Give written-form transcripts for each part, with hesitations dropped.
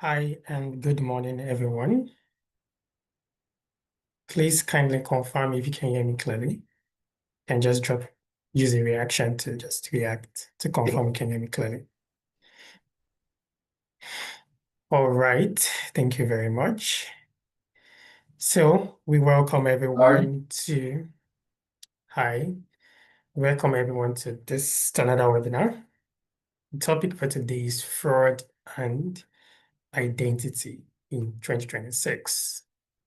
Hi and good morning, everyone. Please kindly confirm if you can hear me clearly and just use a reaction to just react to confirm you can hear me clearly. All right, thank you very much. So we welcome everyone welcome everyone to another webinar. The topic for today is fraud and identity in 2026.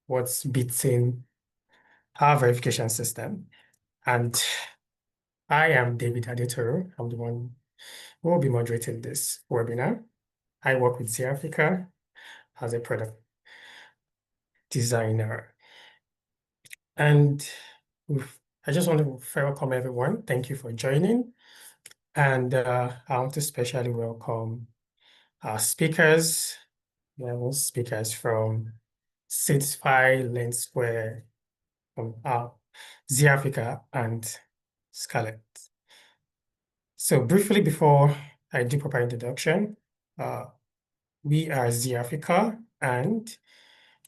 What's beating our verification system? And I am David Adetoro. I'm the one who will be moderating this webinar. I work with Zeeh Africa as a product designer. And I just want to welcome everyone. Thank you for joining. And I want to especially welcome our speakers. We have speakers from SeedFi, Lendsqr, from Zeeh Africa, and Skaletek. So briefly, before I do proper introduction, we are Zeeh Africa, and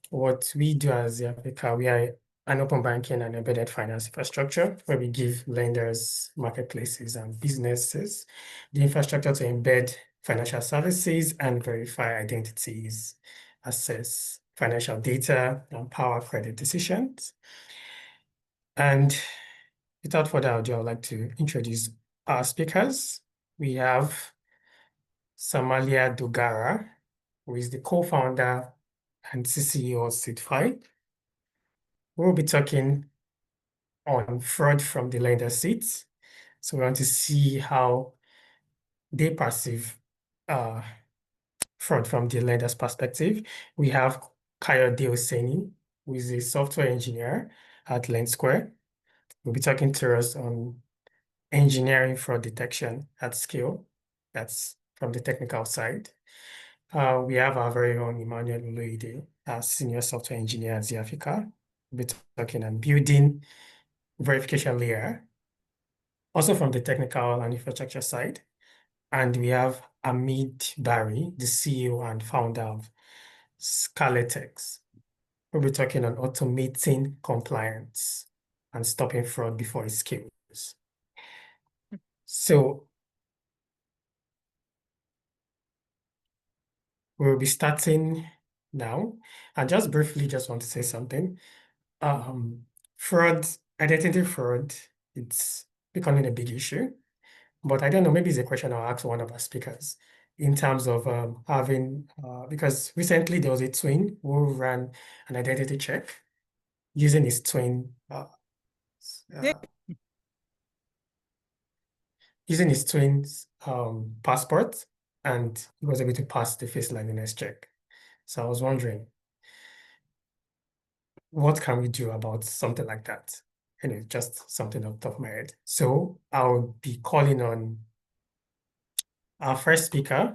what we do as Zeeh Africa, we are an open banking and embedded finance infrastructure where we give lenders, marketplaces, and businesses the infrastructure to embed financial services and verify identities, access financial data, and power credit decisions. And without further ado, I would like to introduce our speakers. We have Samaila Dogara, who is the co-founder and CCO of SeedFi. We'll be talking on fraud from the lender seats. So we want to see how they perceive fraud from the lender's perspective. We have Kayode Oseni, who is a software engineer at Lendsqr. We'll be talking to us on engineering fraud detection at scale. That's from the technical side. We have our very own Emmanuel Oloyede, a senior software engineer at Zeeh Africa. We'll be talking on building verification layer, also from the technical and infrastructure side. And we have Hamid Barry, the CEO and founder of Skaletek. We'll be talking on automating compliance and stopping fraud before it scales. So we'll be starting now. And just briefly, just want to say something. Fraud, identity fraud, it's becoming a big issue. But I don't know, maybe it's a question I'll ask one of our speakers in terms of having, because recently there was a twin who ran an identity check using his twin, using his twin's passport, and he was able to pass the face liveness check. So I was wondering, what can we do about something like that? Anyway, just something off the top of my head. So I'll be calling on our first speaker,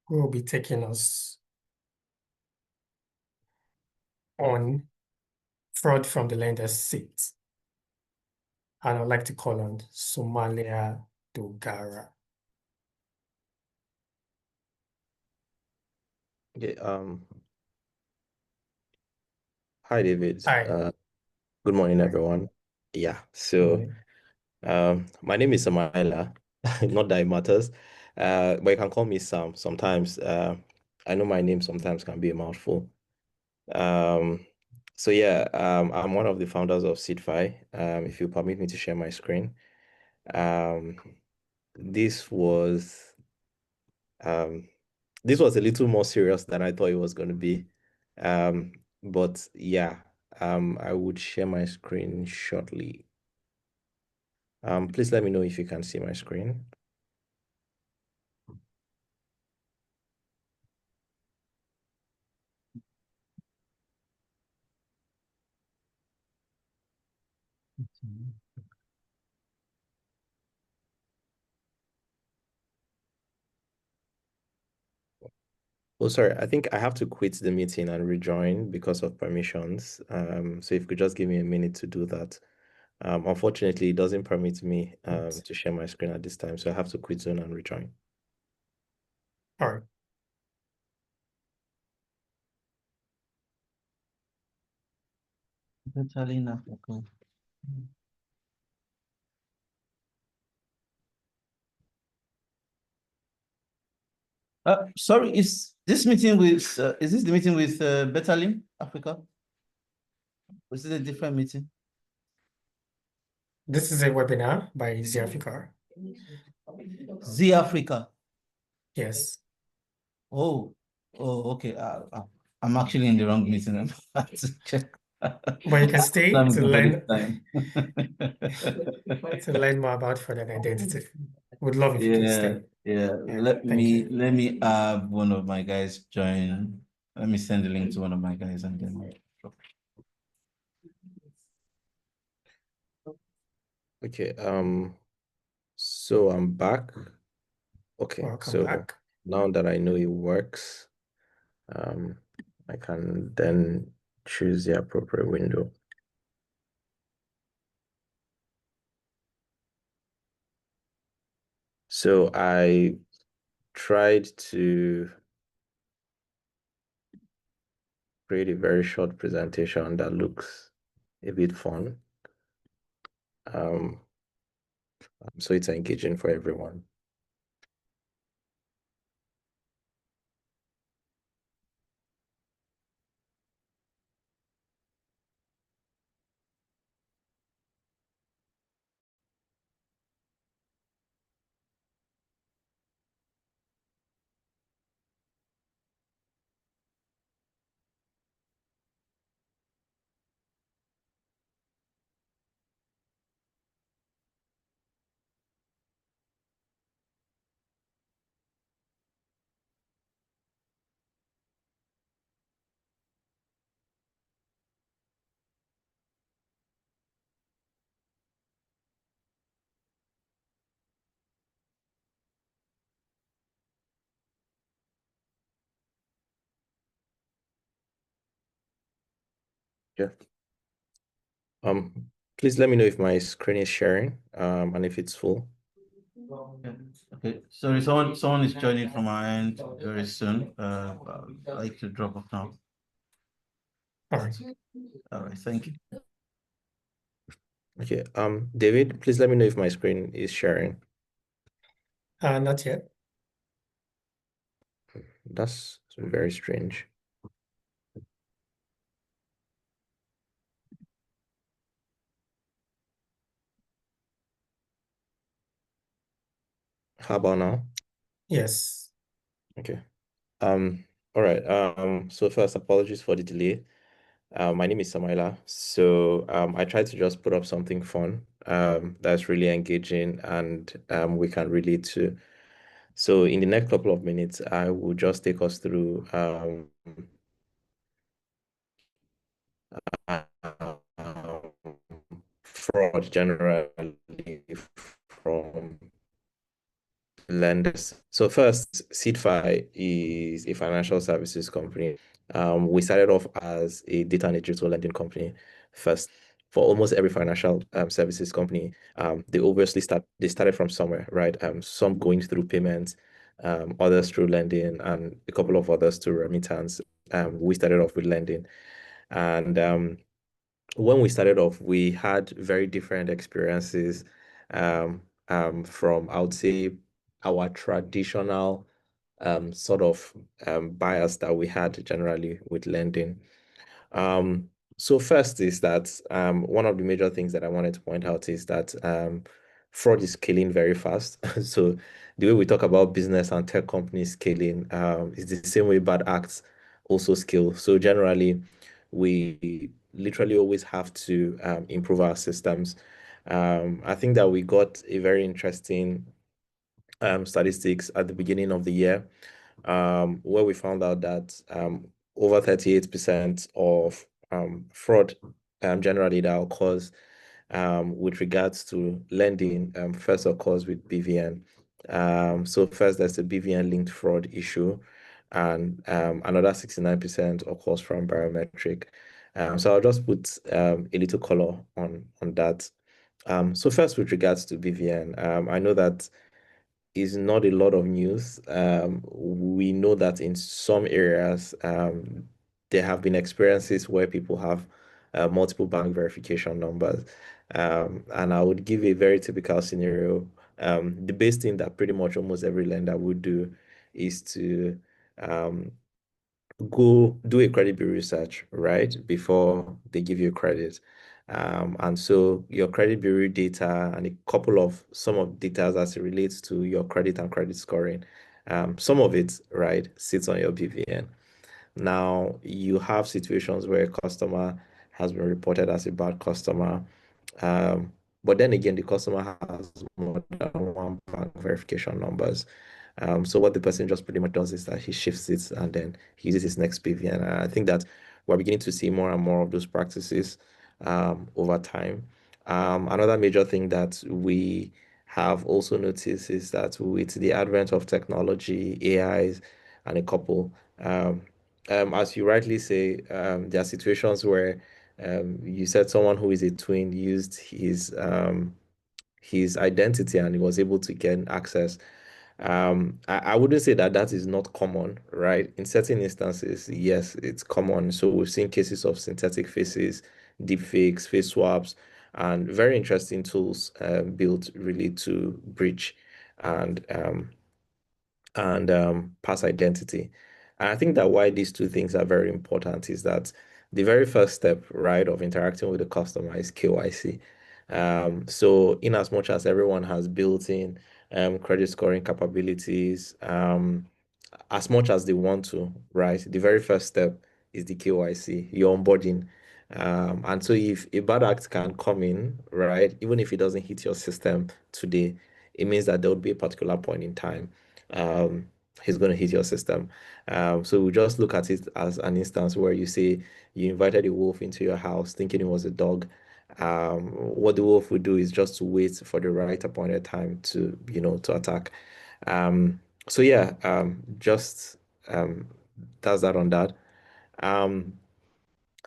who will be taking us on fraud from the lender's seat. And I'd like to call on Samaila Dogara. Okay, hi David. Hi. Good morning, everyone. Yeah, so my name is Samaila. Not that it matters. But you can call me Sam sometimes. I know my name sometimes can be a mouthful. So yeah, I'm one of the founders of SeedFi. If you permit me to share my screen. Um, this was this was a little more serious than I thought it was going to be. But yeah, I would share my screen shortly. Please let me know if you can see my screen. Oh, sorry, I think I have to quit the meeting and rejoin because of permissions. So if you could just give me a minute to do that. Unfortunately, it doesn't permit me to share my screen at this time, so I have to quit Zoom and rejoin. All right. Totally in Africa. Sorry, is this meeting with is this the meeting with Betalim Africa? Or is it a different meeting? This is a webinar by Zeeh Africa. Zeeh Africa. Yes. Oh, okay. I'm actually in the wrong meeting. I have to check. But you can stay Time to for learn this time. to learn more about fraud and identity. Would love if you can stay. Yeah. Let me have one of my guys join. Let me send the link to one of my guys and then Okay, so I'm back. Okay, Welcome so back. now that I know it works, I can then choose the appropriate window. So I tried to create a very short presentation that looks a bit fun. So it's engaging for everyone. Yeah. Please let me know if my screen is sharing, and if it's full. Okay. Sorry, someone is joining from our end very soon. I'd like to drop off now. All right. All right, thank you. Okay. David, please let me know if my screen is sharing. Not yet. That's very strange. How about now? Yes. Okay. All right. So first, apologies for the delay. My name is Samaila. So I tried to just put up something fun that's really engaging and we can relate to. So in the next couple of minutes, I will just take us through fraud generally from lenders. So first, SeedFi is a financial services company. We started off as a data and digital lending company first. For almost every financial services company, they obviously started from somewhere, right? Some going through payments, others through lending, and a couple of others through remittance. We started off with lending, and when we started off, we had very different experiences from, I would say, our traditional sort of bias that we had generally with lending. So first is that one of the major things that I wanted to point out is that fraud is scaling very fast. So the way we talk about business and tech companies scaling is the same way bad acts also scale. So generally, we literally always have to improve our systems. I think that we got a very interesting statistics at the beginning of the year, where we found out that over 38% of fraud generally that occurs with regards to lending first occurs with BVN. So first there's a BVN linked fraud issue, and another 69% occurs from biometric. So I'll just put a little color on that. So first with regards to BVN, I know that is not a lot of news. We know that in some areas, there have been experiences where people have multiple bank verification numbers. And I would give a very typical scenario. The best thing that pretty much almost every lender would do is to um, go do a credit bureau research, right, before they give you credit. And so your credit bureau data and a couple of some of data as it relates to your credit and credit scoring, some of it, right, sits on your BVN. Now, you have situations where a customer has been reported as a bad customer, um, but then again, the customer has more than one bank verification numbers. So what the person just pretty much does is that he shifts it and then he uses his next BVN. And I think that we're beginning to see more and more of those practices over time. Another major thing that we have also noticed is that with the advent of technology, AIs, and a couple, as you rightly say, there are situations where you said someone who is a twin used his identity and he was able to gain access. I wouldn't say that that is not common, right? In certain instances, yes, it's common. So we've seen cases of synthetic faces, deepfakes, face swaps, and very interesting tools built really to breach and pass identity. And I think that why these two things are very important is that the very first step, right, of interacting with the customer is KYC. So in as much as everyone has built-in credit scoring capabilities, as much as they want to, right, the very first step is the KYC, your onboarding. And so if a bad act can come in, right, even if it doesn't hit your system today, it means that there would be a particular point in time um, he's going to hit your system. So we just look at it as an instance where you say you invited a wolf into your house thinking it was a dog. What the wolf would do is just to wait for the right appointed time to, to attack. So yeah, just that's that on that. Um,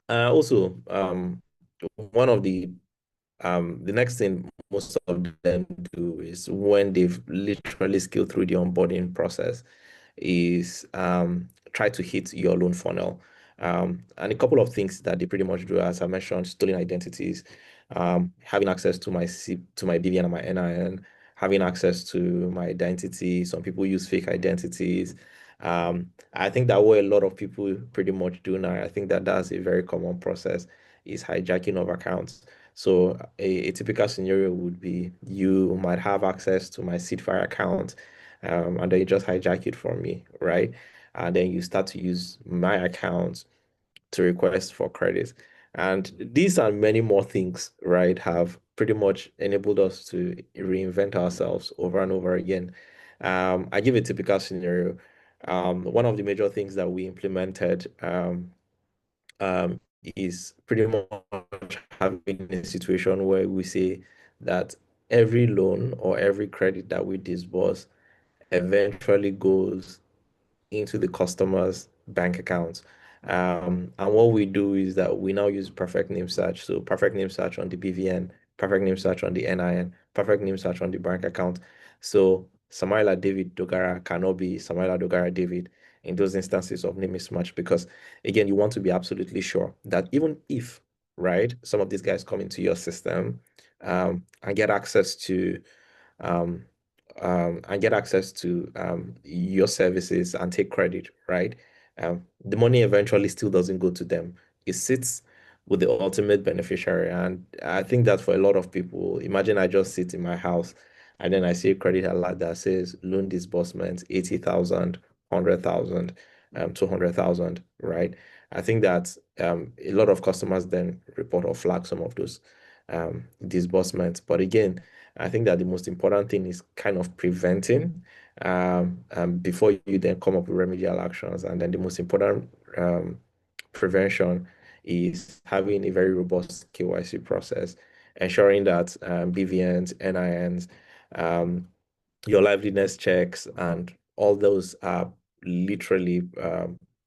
also, one of the next thing most of them do is when they've literally scaled through the onboarding process is try to hit your loan funnel. And a couple of things that they pretty much do, as I mentioned, stolen identities, having access to to my BVN and my NIN, having access to my identity. Some people use fake identities. I think that what a lot of people pretty much do now, I think that that's a very common process, is hijacking of accounts. So a typical scenario would be you might have access to my SeedFi account, and then you just hijack it from me, right? And then you start to use my account to request for credit. And these and many more things, right, have pretty much enabled us to reinvent ourselves over and over again. I give a typical scenario. One of the major things that we implemented um, is pretty much having a situation where we say that every loan or every credit that we disburse eventually goes into the customer's bank account. And what we do is that we now use perfect name search. So perfect name search on the BVN, perfect name search on the NIN, perfect name search on the bank account. So Samaila David Dogara cannot be Samaila Dogara David in those instances of name mismatch because again, you want to be absolutely sure that even if, right, some of these guys come into your system and get access to um, and get access to your services and take credit, right? The money eventually still doesn't go to them. It sits with the ultimate beneficiary. And I think that for a lot of people, imagine I just sit in my house and then I see a credit alert that says loan disbursement 80,000, 100,000, 200,000, right? I think that a lot of customers then report or flag some of those disbursements. But again, I think that the most important thing is kind of preventing before you then come up with remedial actions. And then the most important prevention is having a very robust KYC process, ensuring that BVNs, NINs, um, your liveliness checks, and all those are literally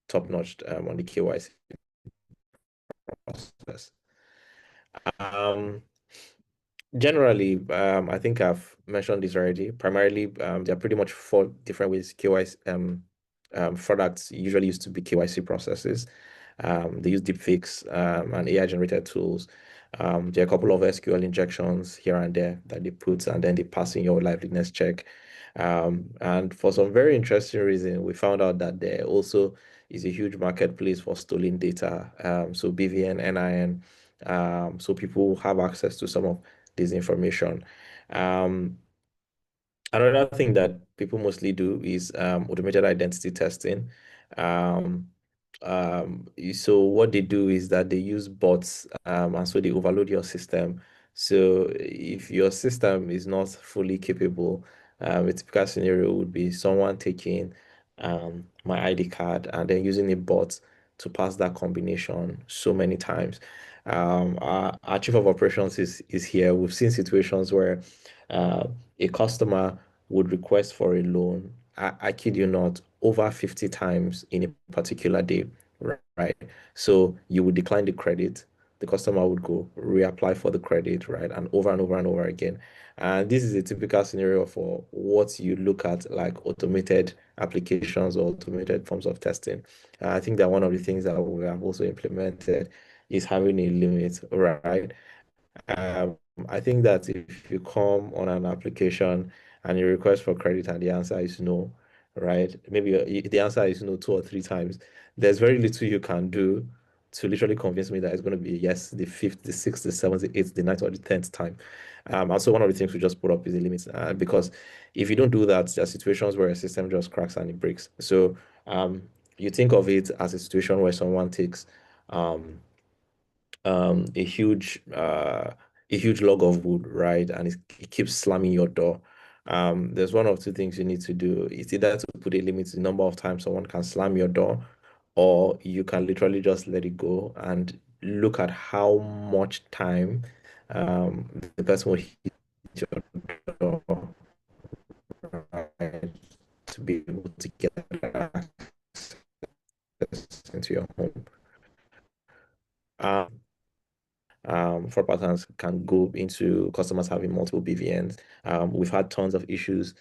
top-notch on the KYC process. Um, Generally, I think I've mentioned this already. Primarily, there are pretty much four different ways KYC products usually used to be KYC processes. They use deepfakes and AI-generated tools. There are a couple of SQL injections here and there that they put, and then they pass in your liveness check. And for some very interesting reason, we found out that there also is a huge marketplace for stolen data. So BVN, NIN, so people have access to some of this information. Um, Another thing that people mostly do is automated identity testing. Um, so what they do is that they use bots, and so they overload your system. So if your system is not fully capable, a typical scenario would be someone taking my ID card and then using a bot to pass that combination so many times. Our chief of operations is here. We've seen situations where uh, a customer would request for a loan, I kid you not, over 50 times in a particular day, right? So you would decline the credit, the customer would go reapply for the credit, right? And over and over and over again. And this is a typical scenario for what you look at like automated applications or automated forms of testing. I think that one of the things that we have also implemented is having a limit, right? Um, I think that if you come on an application and you request for credit and the answer is no, right? Maybe the answer is no two or three times. There's very little you can do to literally convince me that it's going to be yes, the fifth, the sixth, the seventh, the eighth, the ninth, or the 10th time. Also, one of the things we just put up is the limits because if you don't do that, there are situations where a system just cracks and it breaks. So you think of it as a situation where someone takes um, um, a huge uh, a huge log of wood, right? And it keeps slamming your door. There's one of two things you need to do. It's either to put a limit to the number of times someone can slam your door, or you can literally just let it go and look at how much time the person will hit your door, right, to be able to get access into your home. Um, fraud patterns can go into customers having multiple BVNs. We've had tons of issues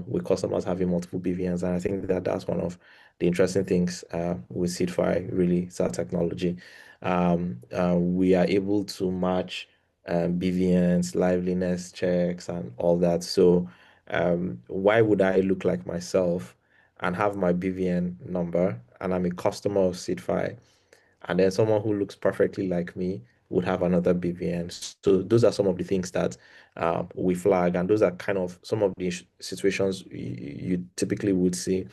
with customers having multiple BVNs, and I think that that's one of the interesting things with SeedFi, really, it's our technology. We are able to match BVNs, liveliness checks, and all that. So, why would I look like myself and have my BVN number, and I'm a customer of SeedFi? And then someone who looks perfectly like me would have another BVN. So those are some of the things that we flag, and those are kind of some of the situations you typically would see.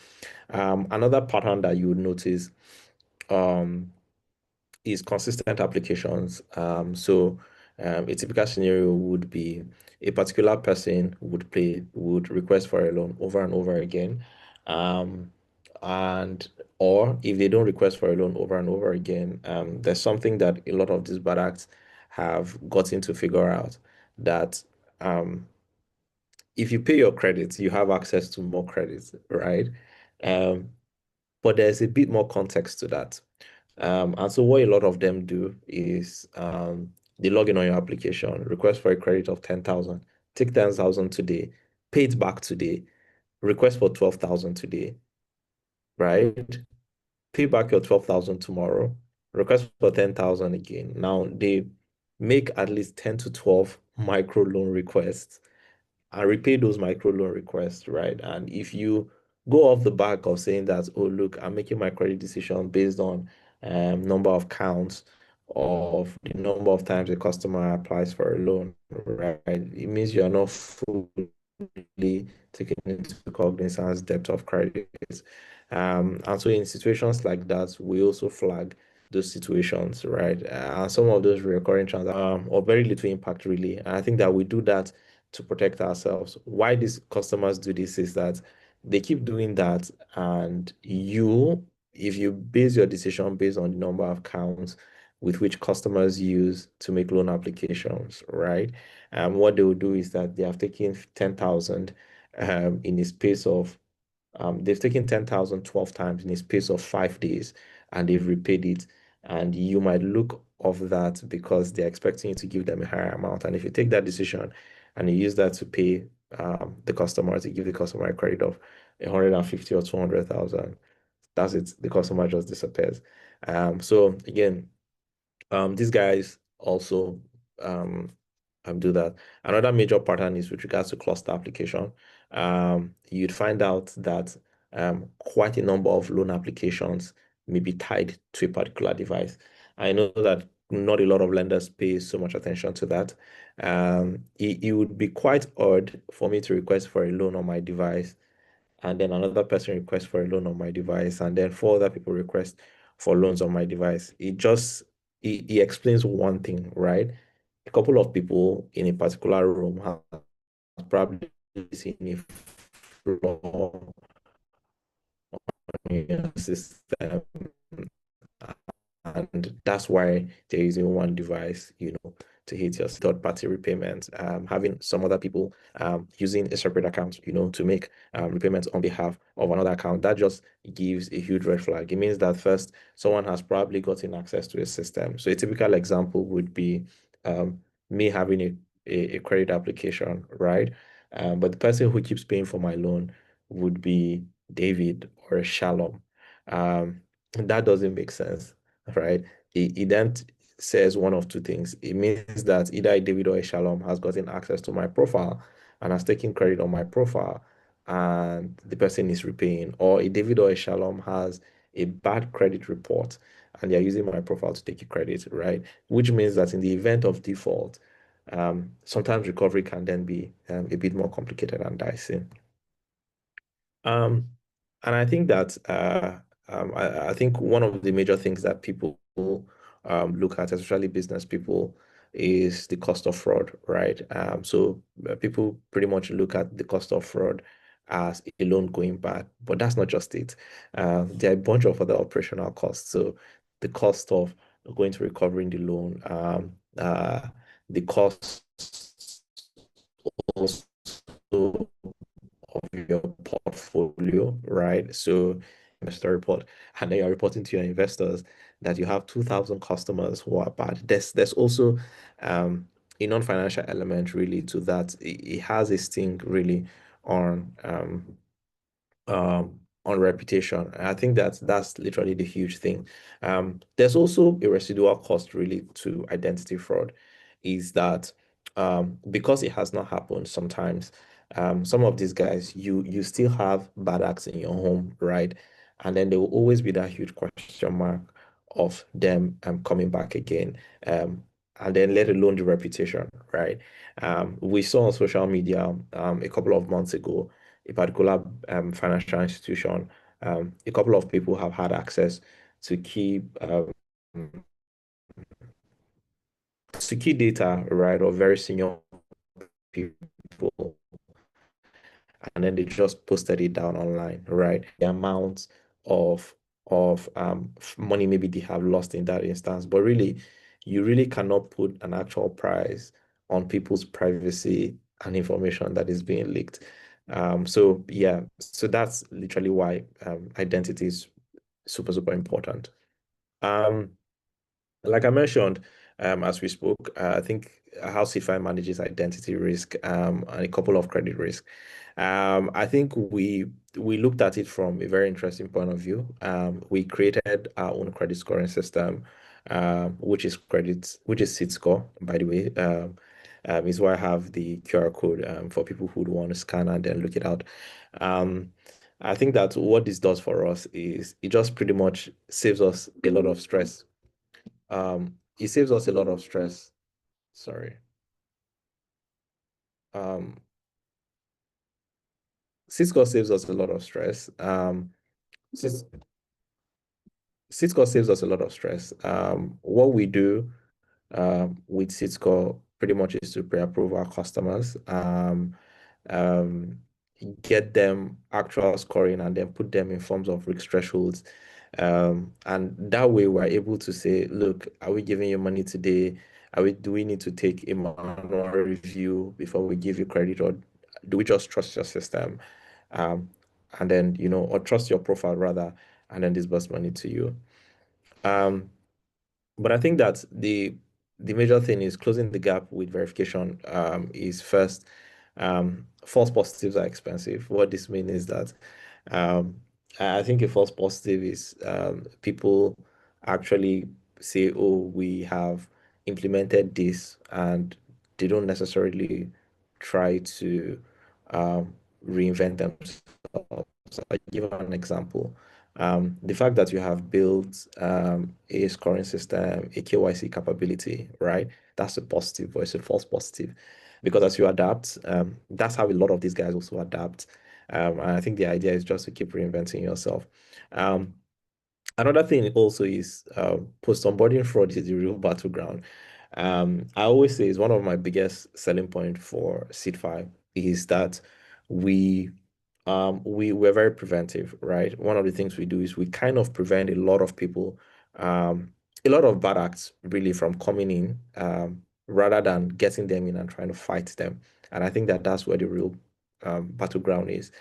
Another pattern that you would notice um, is consistent applications. A typical scenario would be a particular person would request for a loan over and over again. Um, and or if they don't request for a loan over and over again, there's something that a lot of these bad acts have gotten to figure out that um, if you pay your credits, you have access to more credits, right? Um, but there's a bit more context to that. And so what a lot of them do is they log in on your application, request for a credit of 10,000, take 10,000 today, pay it back today, request for 12,000 today, right? Pay back your 12,000 tomorrow, request for 10,000 again. Now they make at least 10 to 12 micro loan requests and repay those micro loan requests, right? And if you go off the back of saying that, oh, look, I'm making my credit decision based on number of counts of the number of times a customer applies for a loan, right? It means you're not fully taking into cognizance depth of credit. And so in situations like that, we also flag those situations, right? And some of those recurring transactions or very little impact really. And I think that we do that to protect ourselves. Why these customers do this is that they keep doing that, and if you base your decision based on the number of counts with which customers use to make loan applications, right? What they will do is that they have taken 10,000 in a space of they've taken 10,000 12 times in a space of 5 days, and they've repaid it And you might look of that because they're expecting you to give them a higher amount. And if you take that decision and you use that to pay the customer, to give the customer a credit of 150 or 200,000, that's it. The customer just disappears. So again, these guys also do that. Another major pattern is with regards to cluster application. You'd find out that quite a number of loan applications may be tied to a particular device. I know that not a lot of lenders pay so much attention to that. It would be quite odd for me to request for a loan on my device, and then another person requests for a loan on my device, and then four other people request for loans on my device. It explains one thing, right? A couple of people in a particular room have probably seen a flaw in your system, and that's why they're using one device, to hit your third-party repayments. Having some other people using a separate account, to make repayments on behalf of another account, that just gives a huge red flag. It means that first, someone has probably gotten access to a system. So a typical example would be me having a credit application, right? But the person who keeps paying for my loan would be David or Shalom. That doesn't make sense, right? It then says one of two things. It means that either a David or a Shalom has gotten access to my profile and has taken credit on my profile, and the person is repaying, or a David or a Shalom has a bad credit report and they're using my profile to take a credit, right? Which means that in the event of default, sometimes recovery can then be a bit more complicated and dicey. Um, and I think that I think one of the major things that people look at, especially business people, is the cost of fraud, right? So people pretty much look at the cost of fraud as a loan going bad, but that's not just it. There are a bunch of other operational costs. So the cost of going to recovering the loan, the cost also of your portfolio, right? So investor report, and then you're reporting to your investors that you have 2,000 customers who are bad. There's also a non-financial element really to that. It has a sting really on on reputation. And I think that's literally the huge thing. There's also a residual cost really to identity fraud, is that because it has not happened sometimes, some of these guys, you still have bad acts in your home, right? And then there will always be that huge question mark of them coming back again. And then let alone the reputation, right? We saw on social media a couple of months ago a particular financial institution, a couple of people have had access to key data, right, of very senior people, and then they just posted it down online, right? The amount of money maybe they have lost in that instance, but really, you really cannot put an actual price on people's privacy and information that is being leaked. So yeah, so that's literally why identity is super, super important. Like I mentioned, as we spoke, I think how SeedFi manages identity risk and a couple of credit risk. I think we looked at it from a very interesting point of view. We created our own credit scoring system, which is SeedScore, by the way. Is why I have the QR code for people who would want to scan and then look it out. I think that what this does for us is it just pretty much saves us a lot of stress. It saves us a lot of stress. Sorry. Um, SeedScore saves us a lot of stress. Sys- SeedScore saves us a lot of stress. What we do with SeedScore pretty much is to pre-approve our customers, um, get them actual scoring, and then put them in forms of risk thresholds. And that way we're able to say, look, are we giving you money today? Do we need to take a manual review before we give you credit, or do we just trust your system? And then, or trust your profile rather, and then disburse money to you. Um, But I think that the major thing is closing the gap with verification is first, false positives are expensive. What this means is that um, I think a false positive is people actually say, oh, we have implemented this, and they don't necessarily try to reinvent themselves. I'll give an example. The fact that you have built a scoring system, a KYC capability, right? That's a positive, or it's a false positive. Because as you adapt, that's how a lot of these guys also adapt. And I think the idea is just to keep reinventing yourself. Um, Another thing also is post-onboarding fraud is the real battleground. I always say is one of my biggest selling point for SeedFi is that we we're very preventive, right? One of the things we do is we kind of prevent a lot of people, a lot of bad acts really from coming in, rather than getting them in and trying to fight them. And I think that that's where the real battleground is.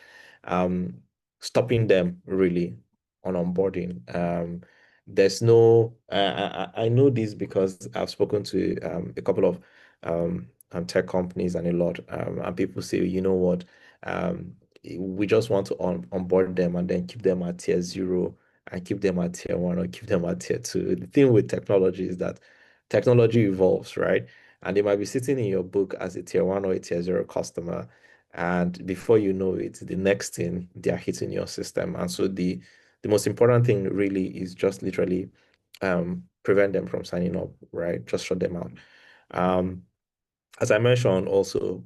Um, Stopping them really on onboarding. There's no, I know this because I've spoken to a couple of tech companies and a lot, and people say, you know what, um, we just want to onboard them and then keep them at tier zero and keep them at tier one or keep them at tier two. The thing with technology is that technology evolves, right? And they might be sitting in your book as a tier one or a tier zero customer. And before you know it, the next thing they are hitting your system. And so the most important thing really is just literally prevent them from signing up, right? Just shut them out. Um, as I mentioned also,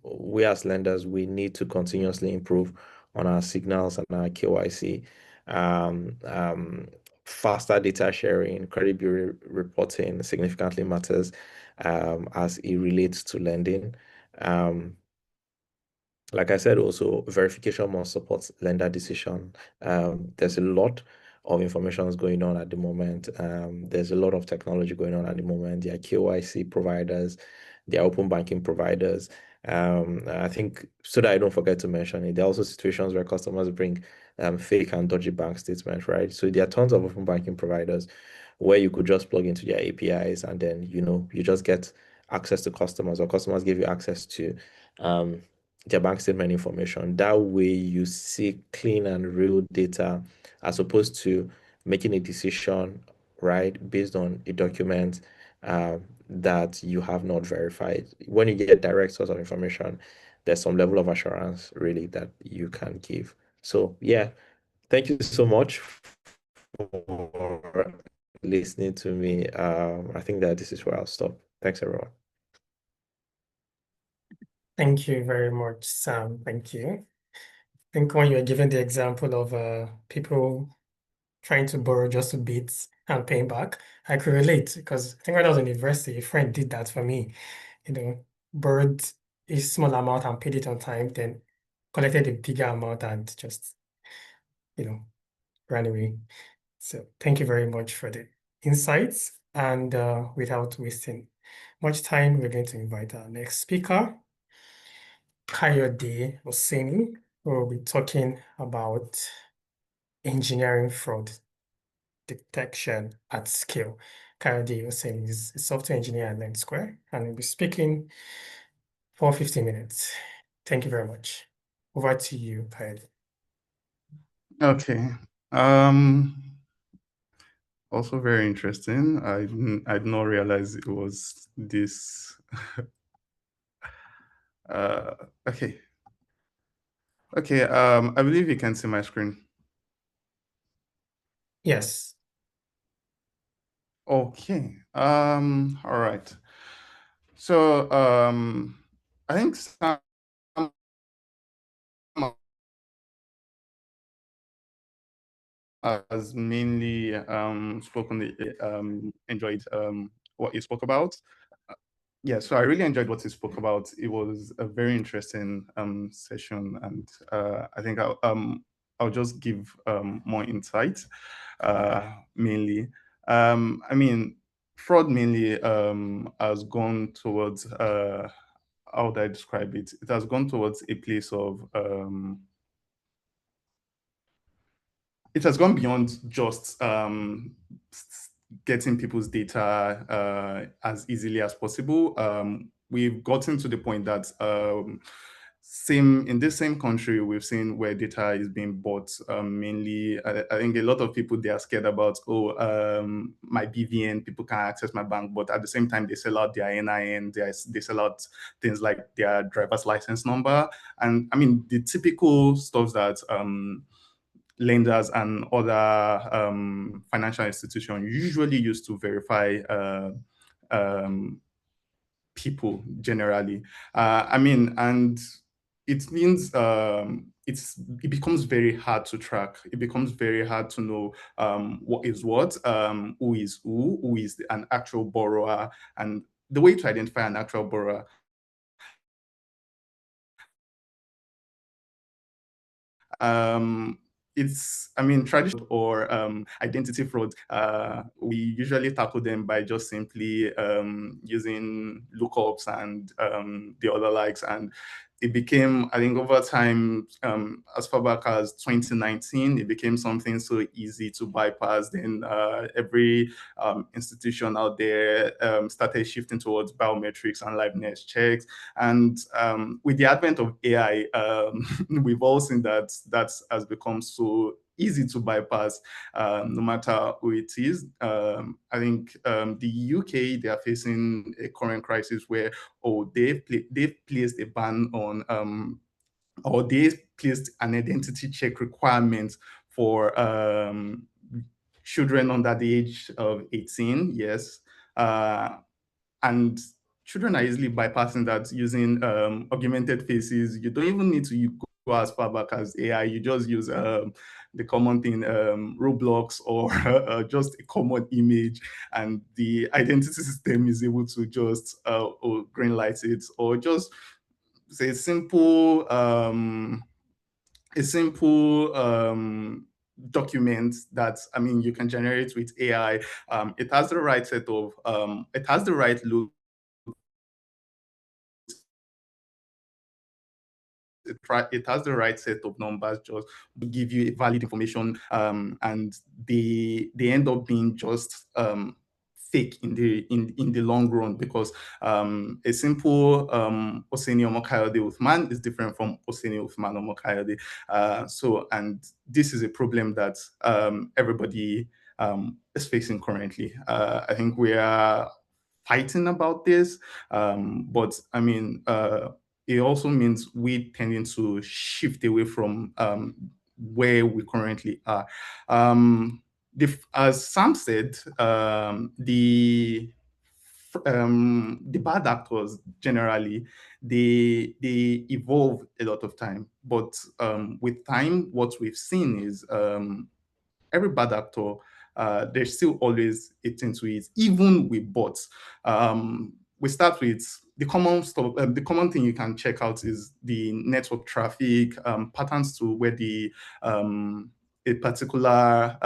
we as lenders, we need to continuously improve on our signals and our KYC. Um, um, Faster data sharing, credit bureau reporting significantly matters as it relates to lending. Um, like I said, also verification must support lender decision. There's a lot of information is going on at the moment. There's a lot of technology going on at the moment. There are KYC providers, there are open banking providers. I think so that I don't forget to mention it, there are also situations where customers bring fake and dodgy bank statements, right? So there are tons of open banking providers where you could just plug into their APIs and then you just get access to customers, or customers give you access to um, their bank statement information. That way you see clean and real data as opposed to making a decision, right, based on a document that you have not verified. When you get direct source of information, there's some level of assurance really that you can give. So yeah, thank you so much for listening to me. I think that this is where I'll stop. Thanks, everyone. Thank you very much, Sam. Thank you. I think when you were giving the example of people trying to borrow just to beat and paying back, I could relate because I think when I was in university, a friend did that for me. Borrowed a small amount and paid it on time, then collected a bigger amount and just, you know, ran away. So thank you very much for the insights. And without wasting much time, we're going to invite our next speaker, Kayode Oseni, who will be talking about engineering fraud detection at scale. Kayode Oseni is a software engineer at Lendsqr and will be speaking for 15 minutes. Thank you very much. Over to you, Kayode. Okay. Also very interesting. I did not realize it was this. Okay. Okay. I believe you can see my screen. Yes. Okay. All right. So I think Sam has mainly spoken, enjoyed what he spoke about. Yeah, so I really enjoyed what he spoke about. It was a very interesting session, and I think I'll just give more insight mainly. I mean, fraud mainly has gone towards how would I describe it? It has gone towards a place of it has gone beyond just getting people's data as easily as possible. We've gotten to the point that in this same country, we've seen where data is being bought. Mainly, I think a lot of people, they are scared about, my BVN, people can't access my bank, but at the same time, they sell out their NIN, they sell out things like their driver's license number. And I mean, the typical stuff that lenders and other financial institutions usually use to verify people generally. I mean, and it means it becomes very hard to track. It becomes very hard to know what is what, who is an actual borrower, and the way to identify an actual borrower. Traditional or identity fraud, we usually tackle them by just simply using lookups and the other likes. And it became, I think, over time, as far back as 2019, it became something so easy to bypass. Then every institution out there started shifting towards biometrics and liveness checks. And with the advent of AI, we've all seen that has become so easy to bypass, no matter who it is. I think the UK, they are facing a current crisis where, they've placed a ban on, or they placed an identity check requirement for children under the age of 18, yes. And children are easily bypassing that using augmented faces. You don't even need to go as far back as AI. You just use the common thing, Roblox, or just a common image, and the identity system is able to just green light it, or just say a simple document that, I mean, you can generate with AI. It has the right set of it has the right look. It has the right set of numbers just to give you valid information, and they end up being just fake in the long run, because a simple Oseni Omo Kayode Uthman is different from Oseni Uthman Omo Kayode. And this is a problem that everybody is facing currently. I think we are fighting about this, but I mean, it also means we tending to shift away from where we currently are. As Sam said, the bad actors generally, they evolve a lot of time, but with time, what we've seen is every bad actor, there's still always a thing to it, even with bots. We start with the common stuff. The common thing you can check out is the network traffic, patterns to where a particular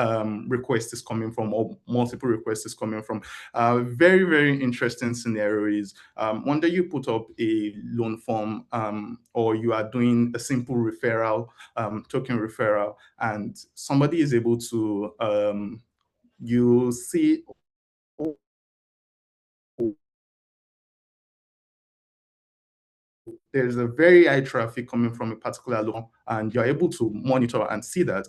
request is coming from, or multiple requests is coming from. Very, very interesting scenario is one day you put up a loan form, or you are doing a simple referral, token referral, and somebody is able to, you see, there's a very high traffic coming from a particular loan, and you're able to monitor and see that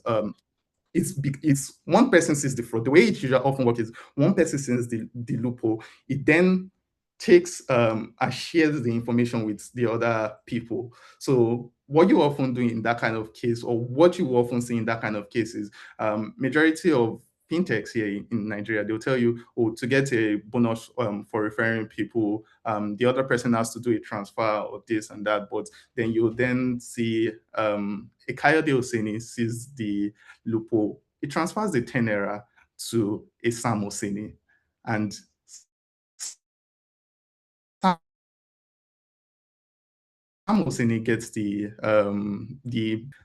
it's one person sees the fraud. The way it usually often works is one person sees the loophole. It then takes and shares the information with the other people. So what you often do in that kind of case, or what you often see in that kind of case, is majority of fintechs here in Nigeria, they'll tell you, to get a bonus for referring people, the other person has to do a transfer of this and that. But then you'll then see a Kayode Oseni sees the loophole. It transfers the 10 naira to a Sam Oseni, and Sam Oseni gets the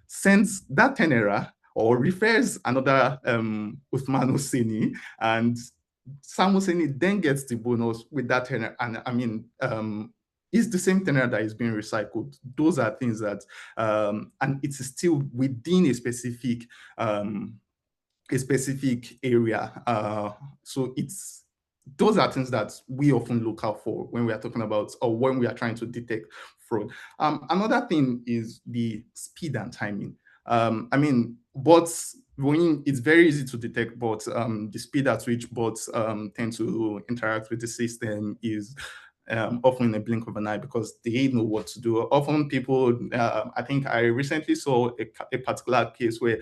sends that 10 naira, or refers another Uthman Oseni, and Sam Oseni then gets the bonus with that 10 naira. And I mean, it's the same 10 naira that is being recycled. Those are things that, and it's still within a specific a specific area. So those are things that we often look out for when we are talking about, or when we are trying to detect fraud. Another thing is the speed and timing. I mean, bots, when it's very easy to detect bots, the speed at which bots tend to interact with the system is often in a blink of an eye, because they know what to do. Often people, I think I recently saw a particular case where,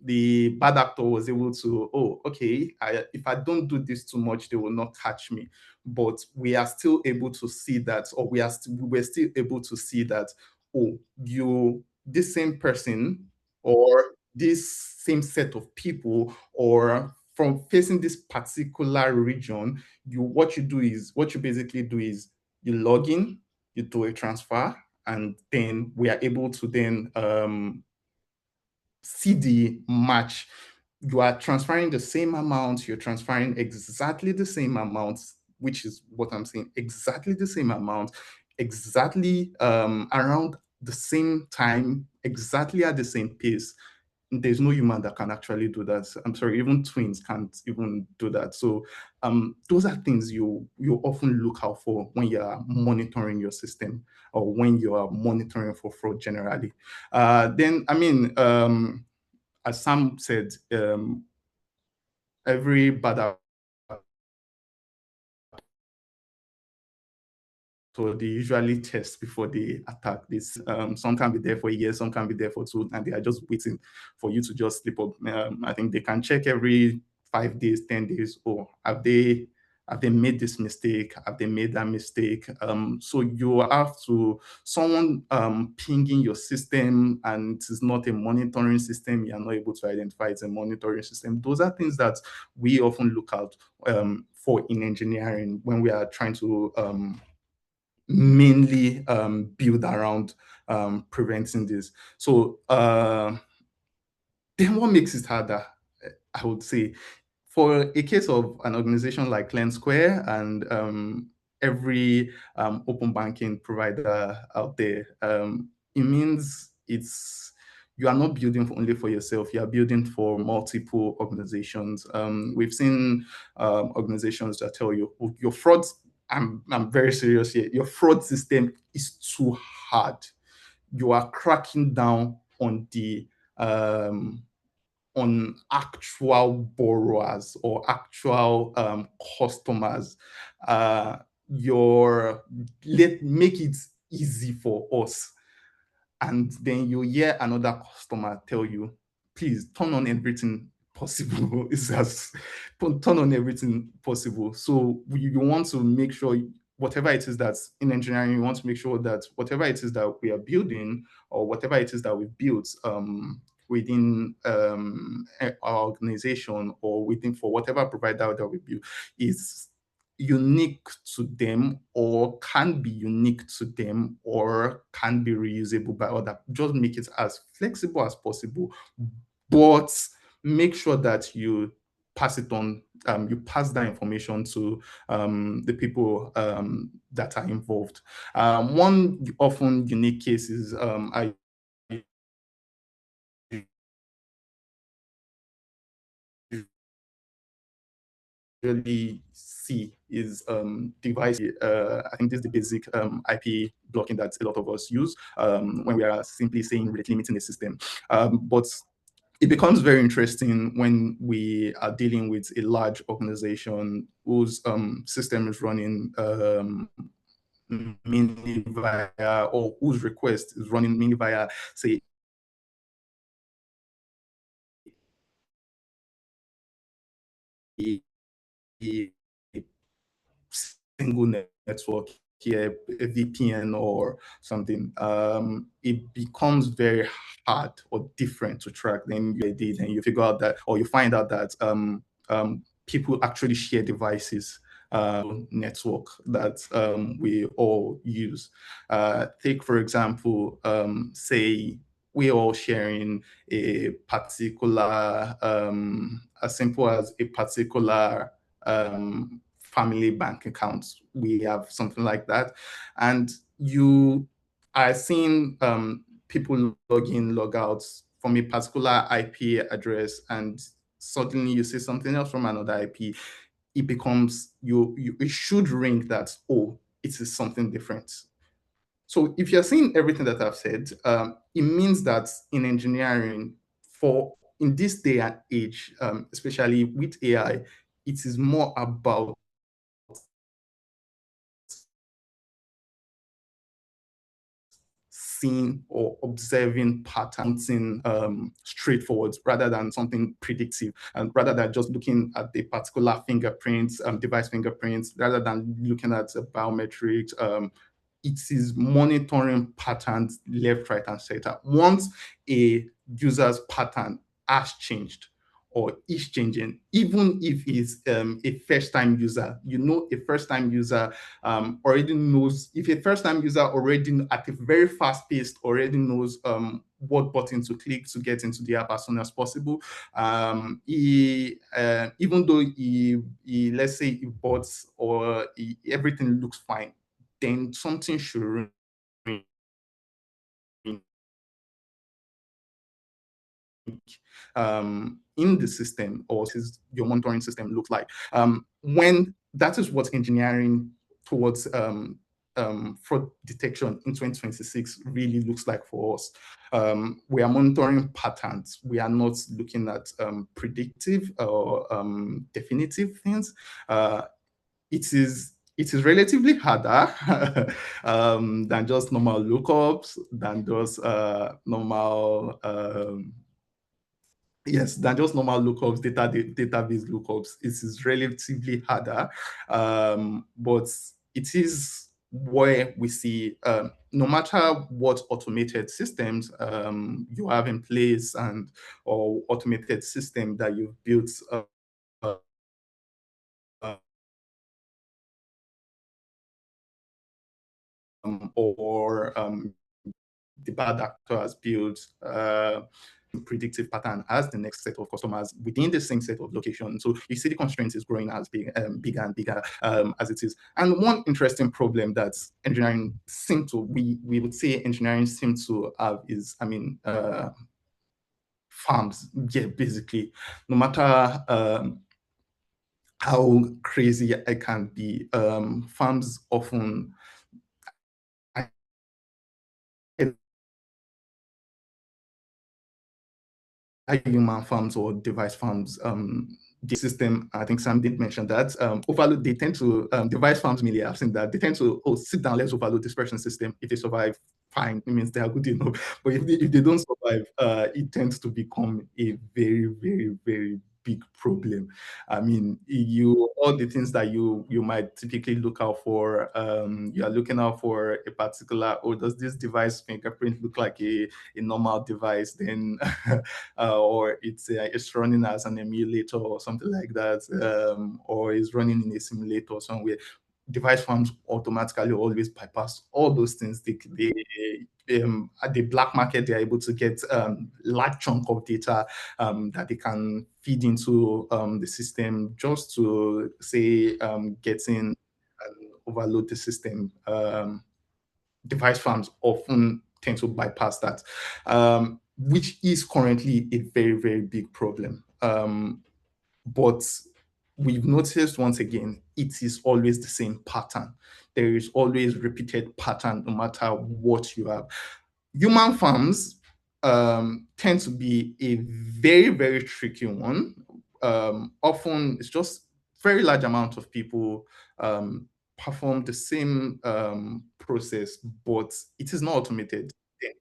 the bad actor was able to, okay, if I don't do this too much, they will not catch me. But we are still able to see that, or we're still able to see that, this same person, or this same set of people, or from facing this particular region, what you basically do is you log in, you do a transfer, and then we are able to then see the match. You are transferring the same amount, you're transferring exactly the same amount, which is what I'm saying, exactly the same amount, exactly around the same time, exactly at the same pace. There's no human that can actually do that. I'm sorry, even twins can't even do that. So those are things you often look out for when you are monitoring your system, or when you are monitoring for fraud generally. Then, I mean, as Sam said, every bad, so they usually test before they attack this. Some can be there for a year, some can be there for 2, and they are just waiting for you to just slip up. I think they can check every 5 days, 10 days. Have they made this mistake? Have they made that mistake? So you have to, someone pinging your system, and it is not a monitoring system, you are not able to identify it's a monitoring system. Those are things that we often look out for in engineering when we are trying to mainly build around preventing this. So then what makes it harder, I would say, for a case of an organization like Lendsqr and every open banking provider out there, it means you are not building only for yourself, you are building for multiple organizations. We've seen organizations that tell you, your fraud, I'm very serious here, your fraud system is too hard. You are cracking down on the on actual borrowers or actual customers. Make it easy for us. And then you hear another customer tell you, please turn on everything possible. Turn on everything possible. So you want to make sure whatever it is that's in engineering, you want to make sure that whatever it is that we are building, or whatever it is that we've built within our organization, or within for whatever provider that we build, is unique to them, or can be unique to them, or can be reusable by other. Just make it as flexible as possible, but make sure that you pass it on, you pass that information to the people that are involved. One often unique case is I really see is device. I think this is the basic IP blocking that a lot of us use when we are simply saying rate limiting the system. But it becomes very interesting when we are dealing with a large organization whose system is running mainly via, or whose request is running mainly via, say, a single network here, a VPN or something. It becomes very hard or different to track. Then you did, and you figure out that, or you find out that people actually share devices, network that we all use. Take, for example, say we're all sharing a particular, as simple as a particular family bank account. We have something like that. And you are seeing people log in, log out from a particular IP address and suddenly you see something else from another IP, it becomes it should ring that, oh, it is something different. So if you're seeing everything that I've said, it means that in engineering, in this day and age, especially with AI, it is more about seeing or observing patterns in straightforward rather than something predictive, and rather than just looking at the particular fingerprints, device fingerprints, rather than looking at biometrics. It is monitoring patterns left, right, and center. Once a user's pattern has changed or is changing, even if it's a first-time user, a first-time user already knows, if a first-time user already at a very fast pace already knows what button to click to get into the app as soon as possible, even though he let's say he bots or everything looks fine, then something should ring in the system, or your monitoring system looks like. When that is what engineering towards fraud detection in 2026 really looks like for us. We are monitoring patterns. We are not looking at predictive or definitive things. It is relatively harder than just normal lookups, than just normal lookups, database lookups. It is relatively harder, but it is where we see, no matter what automated systems you have in place or automated system that you've built, or the bad actor has built predictive pattern as the next set of customers within the same set of locations. So you see the constraint is growing as bigger and bigger as it is. And one interesting problem that engineering we would say engineering seems to have is, farms. Yeah, basically, no matter how crazy I can be, farms often human farms or device farms. The system, I think Sam did mention that, overload, they tend to, device farms mainly, I've seen that, they tend to, sit down, let's overload this person's system. If they survive, fine, it means they are good enough. But if they don't survive, it tends to become a very, very, very big problem. I mean, all the things that you might typically look out for, you are looking out for a particular, does this device fingerprint look like a normal device? Then or it's running as an emulator or something like that, or is running in a simulator somewhere. Device farms automatically always bypass all those things. At the black market, they're able to get large chunk of data that they can feed into the system just to say getting and overload the system. Device farms often tend to bypass that, which is currently a very, very big problem. But we've noticed, once again, it is always the same pattern. There is always repeated pattern no matter what you have. Human farms tend to be a very, very tricky one. Often it's just very large amount of people perform the same process, but it is not automated.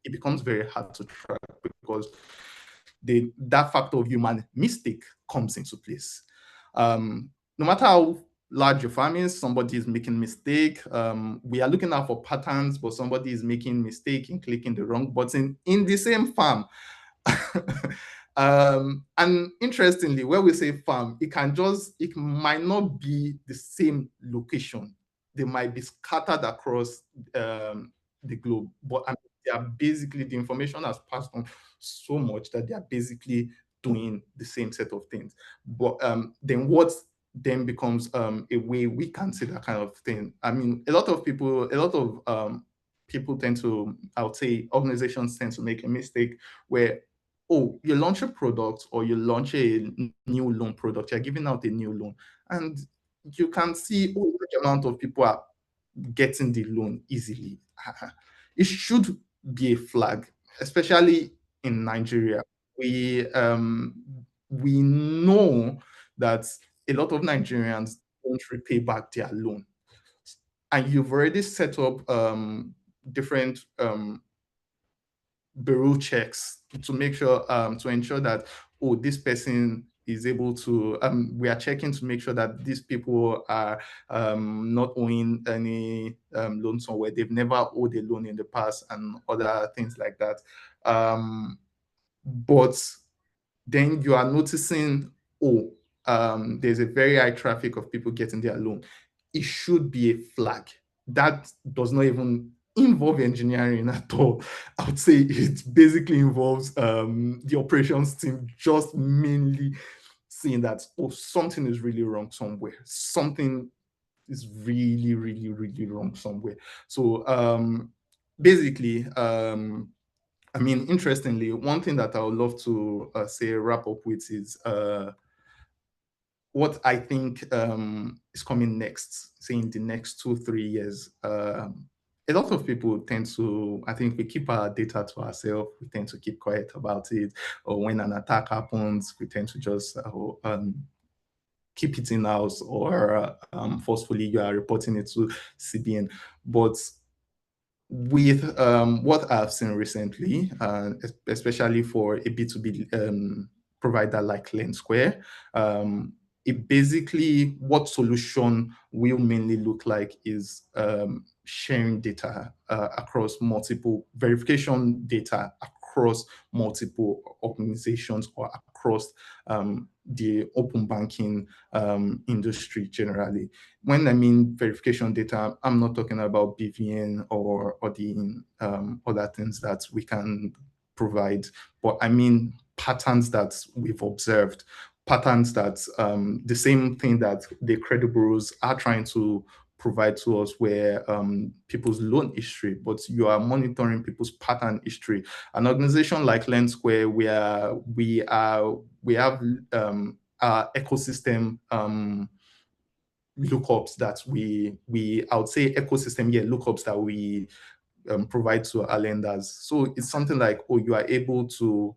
It becomes very hard to track because that factor of human mistake comes into place. No matter how large your farm is, somebody is making mistake. We are looking out for patterns, but somebody is making mistake in clicking the wrong button in the same farm. And interestingly, when we say farm, it might not be the same location. They might be scattered across the globe, but they are basically, the information has passed on so much that they are basically doing the same set of things. But then what then becomes a way we can see that kind of thing. I mean, a lot of people tend to, I would say organizations tend to make a mistake where oh, you launch a product or you launch a new loan product, you're giving out a new loan, and you can see, oh, large amount of people are getting the loan easily. It should be a flag, especially in Nigeria. We know that a lot of Nigerians don't repay back their loan, and you've already set up different bureau checks to make sure to ensure that, oh, this person is able to we are checking to make sure that these people are not owing any loan somewhere, they've never owed a loan in the past, and other things like that. But then you are noticing, oh, there's a very high traffic of people getting their loan. It should be a flag. That does not even involve engineering at all. I would say it basically involves the operations team just mainly seeing that, oh, something is really wrong somewhere. Something is really, really, really wrong somewhere. So basically, I mean, interestingly, one thing that I would love to say wrap up with is what I think is coming next, say in the next 2-3 years. A lot of people tend to, I think we keep our data to ourselves, we tend to keep quiet about it, or when an attack happens, we tend to just keep it in-house, or forcefully you are reporting it to CBN. But with what I've seen recently, especially for a B2B provider like Lendsqr, it basically, what solution will mainly look like is sharing data across multiple, verification data across multiple organizations, or across the open banking industry generally. When I mean verification data, I'm not talking about BVN or the other things that we can provide, but I mean patterns that we've observed, patterns that the same thing that the credit bureaus are trying to provide to us, where people's loan history, but you are monitoring people's pattern history. An organization like Lendsqr, where we have our ecosystem lookups that I would say ecosystem, yeah, lookups that we provide to our lenders. So it's something like, oh, you are able to,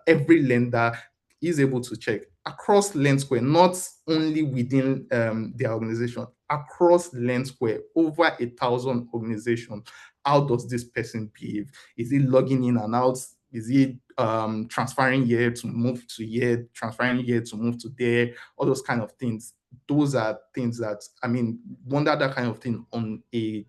every lender is able to check across Lendsqr, not only within their organization, across Lendsqr, over 1,000 organizations. How does this person behave? Is he logging in and out? Is he transferring here to move to here, transferring here to move to there? All those kind of things. Those are things that, I mean, wonder that kind of thing on a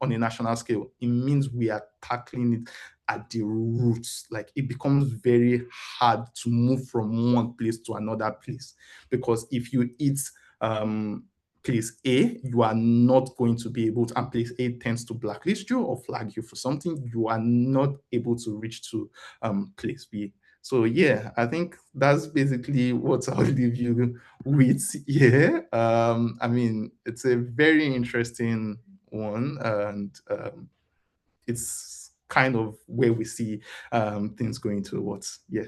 national scale. It means we are tackling it at the roots. Like, it becomes very hard to move from one place to another place, because if you hit place A, you are not going to be able to, and place A tends to blacklist you or flag you for something, you are not able to reach to place B. So yeah, I think that's basically what I'll leave you with here. I mean, it's a very interesting one, and it's kind of where we see things going towards. Yeah.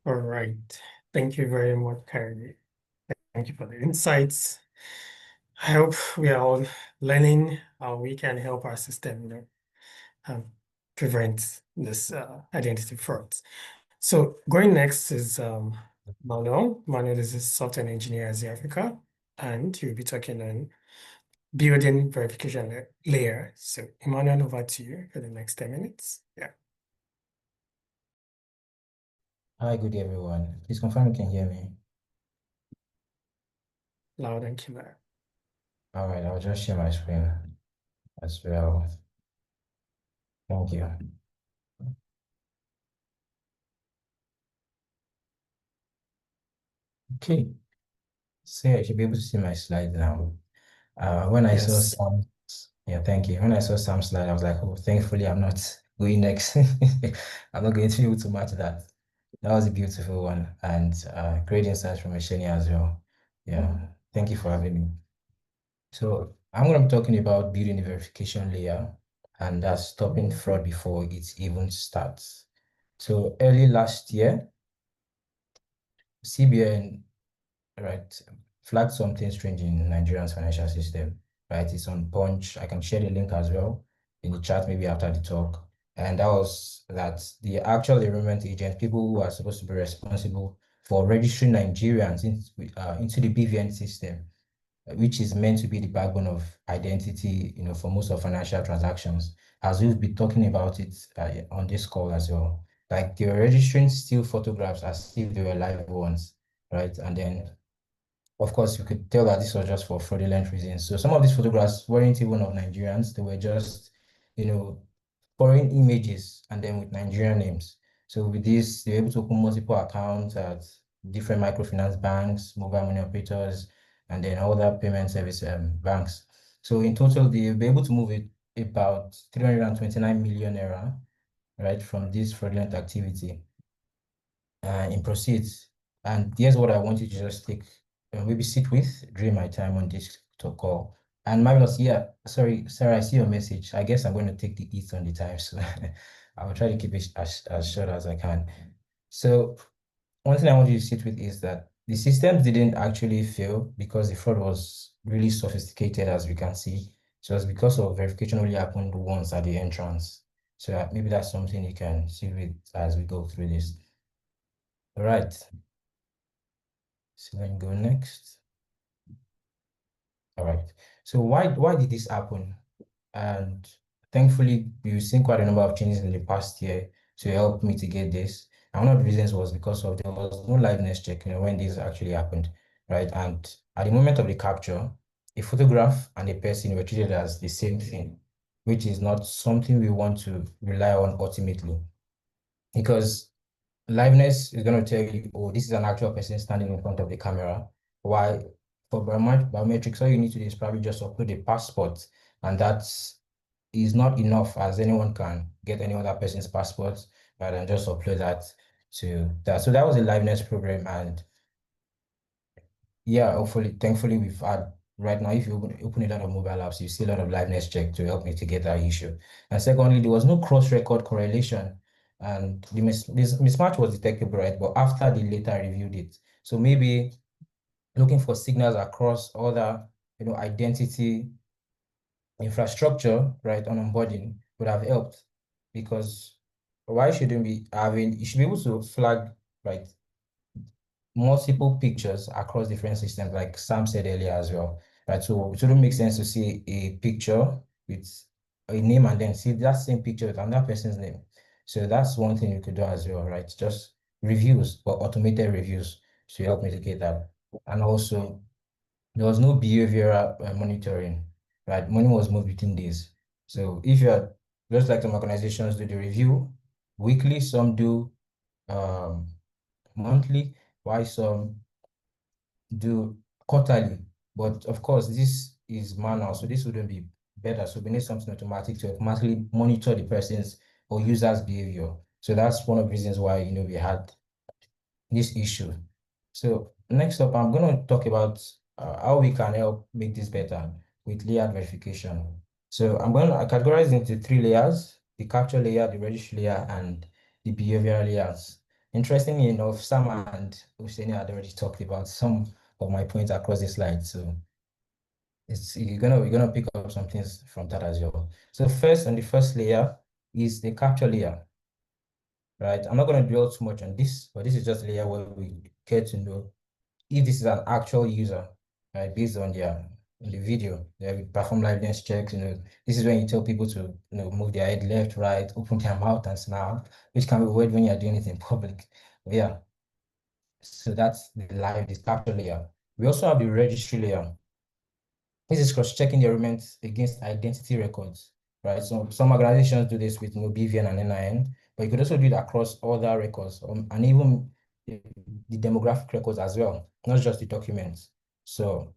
All right. Thank you very much, Kayode. Thank you for the insights. I hope we are all learning how we can help our system, prevent this identity fraud. So going next is Manuel. Manuel is a software engineer at Zeeh Africa, and he'll be talking on building verification layer. So Emmanuel, over to you for the next 10 minutes. Yeah. Hi, good day, everyone. Please confirm you can hear me. Loud and clear. All right, I'll just share my screen as well. Thank you. Okay, so I should be able to see my slide now. When I saw Yes. Sam, yeah, thank you. When I saw Sam's slide, I was like, oh, thankfully I'm not going next. I'm not going to be able to match that. That was a beautiful one, and great insights from Asheni as well. Yeah, thank you for having me. So I'm going to be talking about building a verification layer. and that's stopping fraud before it even starts. So early last year, CBN, right, flagged something strange in Nigerian's financial system, right? It's on Punch. I can share the link as well in the chat, maybe after the talk. And that was that the actual enrollment agent, people who are supposed to be responsible for registering Nigerians into the BVN system, which is meant to be the backbone of identity, for most of financial transactions, as we'll be talking about it on this call as well. Like they were registering still photographs as if they were live ones, right? And then, of course, you could tell that this was just for fraudulent reasons. So some of these photographs weren't even of Nigerians; they were just, foreign images and then with Nigerian names. So with this, they're able to open multiple accounts at different microfinance banks, mobile money operators, and then other payment service banks. So in total, they'll be able to move it about 329 million naira, right, from this fraudulent activity in proceeds. And here's what I want you to just take, maybe sit with during my time on this talk call. And Marvelous, yeah, sorry, Sarah, I see your message. I guess I'm going to take the ETH on the time, so I will try to keep it as short as I can. So one thing I want you to sit with is that the systems didn't actually fail because the fraud was really sophisticated, as we can see. So it was because of verification only happened once at the entrance. So maybe that's something you can see with as we go through this. All right. So let me go next. All right. So why did this happen? And thankfully, we've seen quite a number of changes in the past year to help mitigate this. And one of the reasons was because of there was no liveness check, when this actually happened, right? And at the moment of the capture, a photograph and a person were treated as the same thing, which is not something we want to rely on ultimately. Because liveness is going to tell you, oh, this is an actual person standing in front of the camera. Why? For biometrics, all you need to do is probably just upload a passport, and that is not enough, as anyone can get any other person's passport, rather than just upload that to that. So that was a liveness program, and yeah, hopefully, thankfully, we've had right now, if you open a lot of mobile apps, you see a lot of liveness check to help mitigate that issue. And secondly, there was no cross-record correlation, and this mismatch was detectable, right? But after they later reviewed it, so maybe looking for signals across other, identity infrastructure, right, on onboarding would have helped, because why shouldn't we you should be able to flag, right, multiple pictures across different systems, like Sam said earlier as well, right? So it wouldn't make sense to see a picture with a name and then see that same picture with another person's name. So that's one thing you could do as well, right? Just reviews or automated reviews to help mitigate that. And also, there was no behavioral monitoring, right? Money was moved within days. So if you're just like some organizations do the review weekly, some do monthly, while some do quarterly. But of course, this is manual, so this wouldn't be better. So we need something automatic to automatically monitor the person's or user's behavior. So that's one of the reasons why we had this issue. So next up, I'm going to talk about how we can help make this better with layered verification. So I'm going to categorize into 3 layers: the capture layer, the registry layer, and the behavioral layers. Interestingly enough, Sam and Oseni had already talked about some of my points across the slide. So we're gonna pick up some things from that as well. So first, on the first layer is the capture layer. Right, I'm not going to dwell too much on this, but this is just a layer where we get to know if this is an actual user, right, based on the video. They perform liveness checks. This is when you tell people to move their head left, right, open their mouth and smile, which can be weird when you're doing it in public. But yeah, so that's the capture layer. We also have the registry layer. This is cross-checking the enrollment against identity records, right? So some organizations do this with BVN and NIN, but you could also do it across other records, and even the demographic records as well, not just the documents. So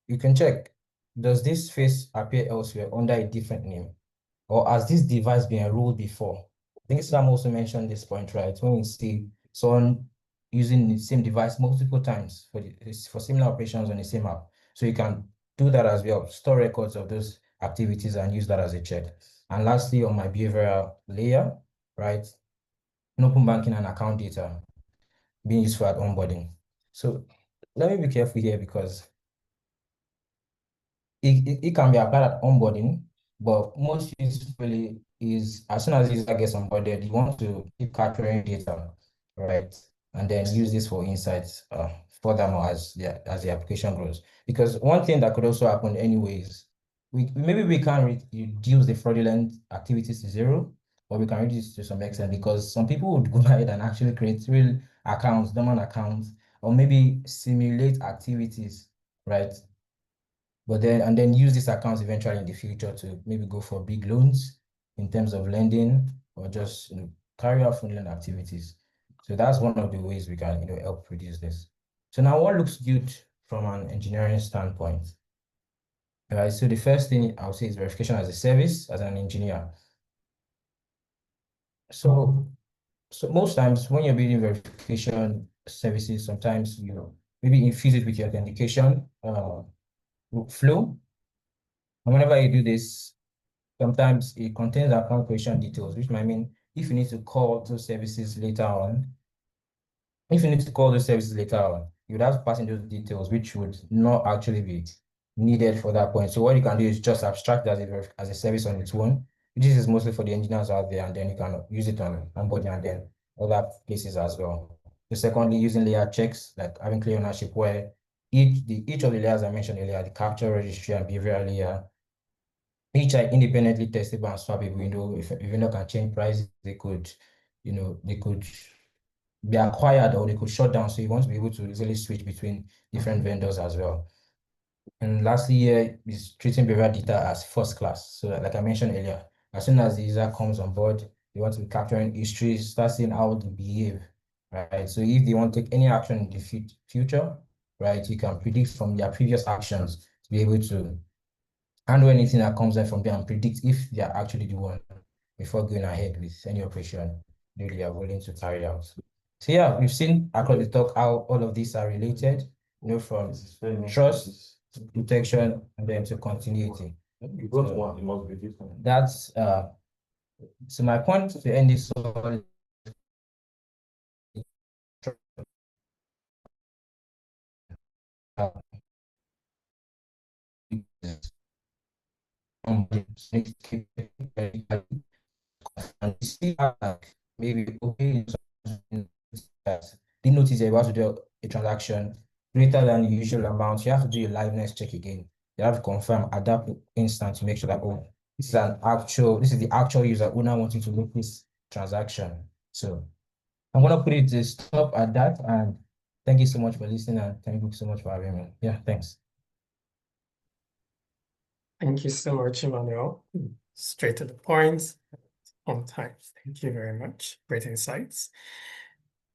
you can check, does this face appear elsewhere under a different name? Or has this device been enrolled before? I think Sam also mentioned this point, right? When we see someone using the same device multiple times for similar operations on the same app. So you can do that as well, store records of those activities and use that as a check. And lastly, on my behavioral layer, right, an open banking and account data being used for at onboarding. So let me be careful here because it can be applied at onboarding, but most usefully is as soon as the user gets onboarded, you want to keep capturing data, right? And then use this for insights furthermore as the application grows. Because one thing that could also happen anyways, maybe we can't reduce the fraudulent activities to zero, but we can reduce to some extent because some people would go ahead and actually create real accounts, dormant accounts, or maybe simulate activities, right? But then use these accounts eventually in the future to maybe go for big loans in terms of lending or just carry out fraudulent activities. So that's one of the ways we can help reduce this. So now what looks good from an engineering standpoint? All right, so the first thing I'll say is verification as a service as an engineer. So most times when you're building verification services, sometimes maybe infuse it with your authentication flow. And whenever you do this, sometimes it contains account creation details, which might mean if you need to call those services later on, you would have to pass in those details, which would not actually be needed for that point. So what you can do is just abstract as a service on its own, which is mostly for the engineers out there, and then you can use it on onboarding and then other places as well. So secondly, using layer checks, like having clear ownership where each of the layers I mentioned earlier, the capture, registry, and behavioral layer, each are independently testable and swappable. If a vendor can change prices, they could be acquired or they could shut down. So you want to be able to easily switch between different vendors as well. And lastly, here is treating behavioral data as first class. So like I mentioned earlier, as soon as the user comes on board, they want to be capturing history, start seeing how they behave, right? So if they want to take any action in the future, right, you can predict from their previous actions to be able to handle anything that comes in from there and predict if they are actually the one before going ahead with any operation they are willing to carry out. So yeah, we've seen across the talk how all of these are related, from trust, protection, and then to continuity. So that's so my point to end this all and see like maybe okay that didn't notice you're about to do a transaction greater than the usual amount, you have to do your liveness check again. You have to confirm at that instant to make sure that this is the actual user who now wanting to make this transaction. So I'm gonna put it to stop at that, and thank you so much for listening, and thank you so much for having me. Yeah, thanks. Thank you so much, Emmanuel. Straight to the point, on time. Thank you very much. Great insights.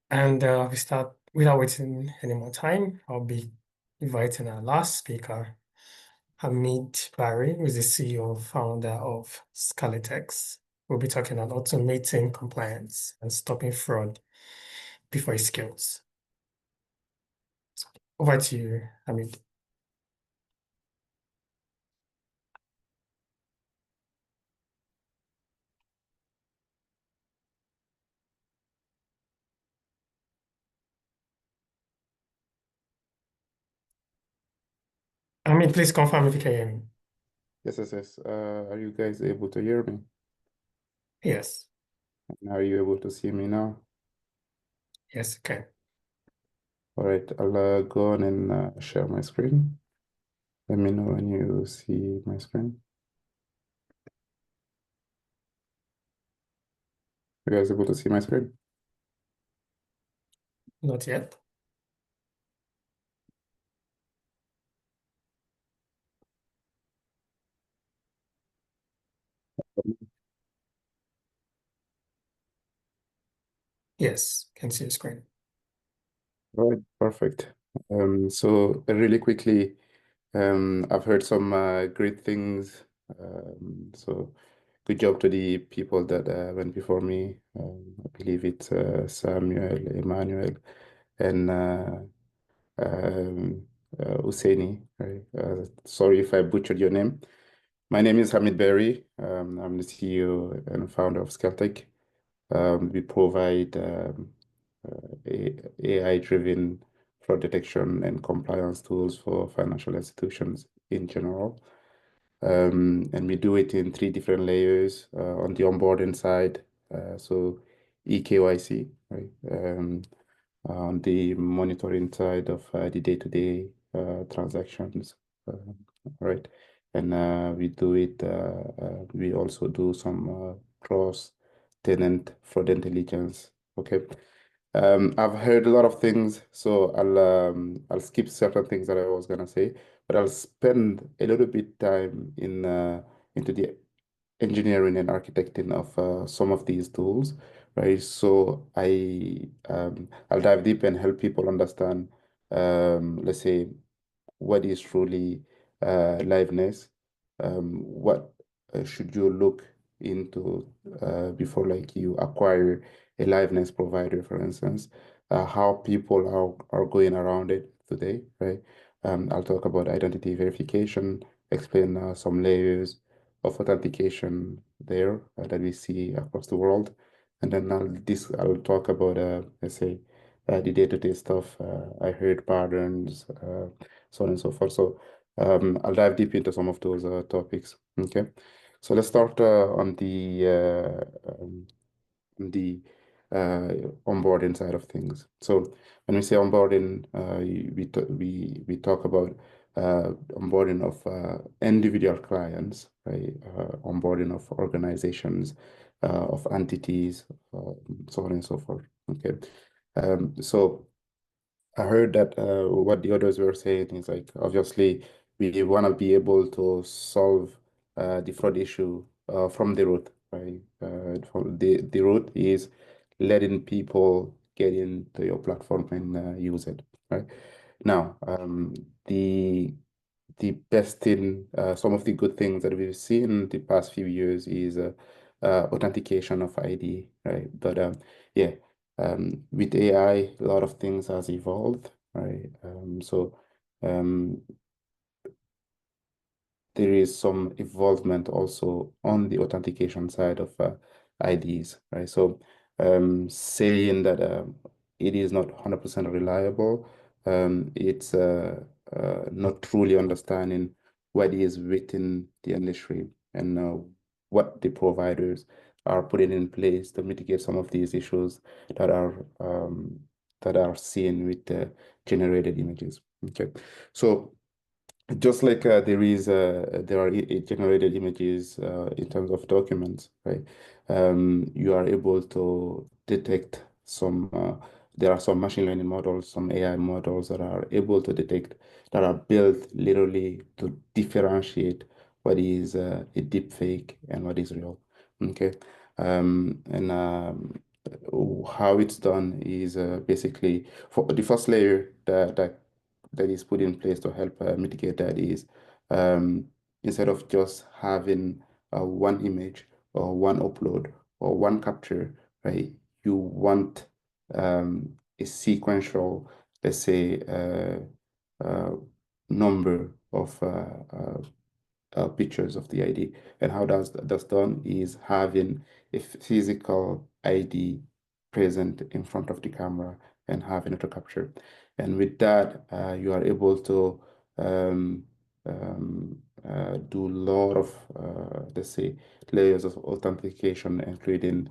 And we start without wasting any more time. I'll be inviting our last speaker, Hamid Barry, who is the CEO and founder of Skaletek. We'll be talking about automating compliance and stopping fraud before it scales. So over to you, Hamid. Hamid, please confirm if you can hear me. Yes. Are you guys able to hear me? Yes. And are you able to see me now? Yes, okay. All right, I'll go on and share my screen. Let me know when you see my screen. You guys able to see my screen? Not yet. Yes, can see the screen. All right, perfect. So really quickly, I've heard some great things. So good job to the people that went before me. I believe it's Samuel, Emmanuel, and Oseni. Right? Sorry if I butchered your name. My name is Hamid Barry. I'm the CEO and founder of Skaletek. We provide AI-driven fraud detection and compliance tools for financial institutions in general. And we do it in 3 different layers on the onboarding side. So eKYC, right? On the monitoring side of the day-to-day transactions, right? And we do it. We also do some cross-tenant fraud intelligence. Okay. I've heard a lot of things, so I'll skip certain things that I was gonna say, but I'll spend a little bit time in into the engineering and architecting of some of these tools, right? So I'll dive deep and help people understand, let's say, what is truly liveness, what should you look into before like you acquire a liveness provider, for instance, how people are going around it today, right? I'll talk about identity verification, explain some layers of authentication there that we see across the world. And then I'll talk about, let's say, the day-to-day stuff. I heard patterns, so on and so forth. So I'll dive deep into some of those topics. Okay, so let's start on the onboarding side of things. So when we say onboarding, we talk about onboarding of individual clients, right? Onboarding of organizations, of entities, so on and so forth. Okay, so I heard that what the others were saying is like, obviously, we want to be able to solve the fraud issue from the root, right? From the root is letting people get into your platform and use it, right? Now, the best thing, some of the good things that we've seen the past few years is authentication of ID, right? But yeah, with AI, a lot of things has evolved, right? So there is some involvement also on the authentication side of IDs, right? So saying that it is not 100% reliable, it's not truly understanding what is within the industry and what the providers are putting in place to mitigate some of these issues that are seen with generated images. Okay, so just like there are generated images in terms of documents, right? You are able to detect there are some machine learning models, some AI models that are able to detect, that are built literally to differentiate what is a deep fake and what is real. Okay. And how it's done is basically for the first layer that is put in place to help mitigate that is instead of just having one image or one upload or one capture, right? You want a sequential, let's say, number of pictures of the ID. And how that's done is having a physical ID present in front of the camera and having auto capture. And with that, you are able to do a lot of, let's say, layers of authentication, including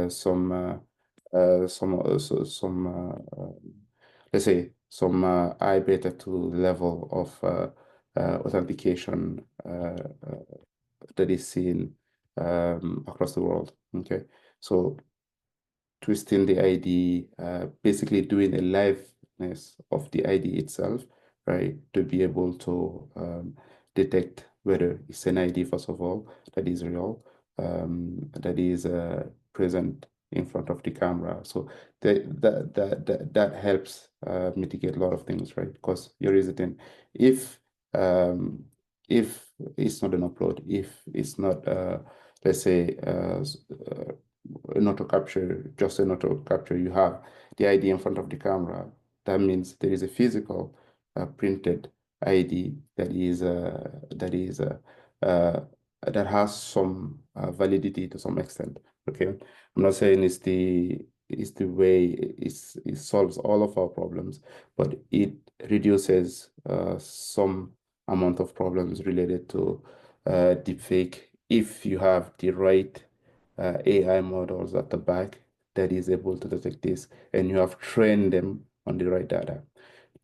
some let's say, some I beta 2 level of authentication that is seen across the world. Okay, so twisting the ID, basically doing a liveness of the ID itself, right, to be able to detect whether it's an ID, first of all, that is real, that is present in front of the camera. So that helps mitigate a lot of things, right? Because you're hesitant. If it's not an upload, if it's not, let's say, an auto capture, just an auto capture, you have the ID in front of the camera. That means there is a physical printed ID that is that has some validity to some extent. Okay, I'm not saying it's the way it solves all of our problems, but it reduces some amount of problems related to deepfake if you have the right AI models at the back that is able to detect this, and you have trained them on the right data.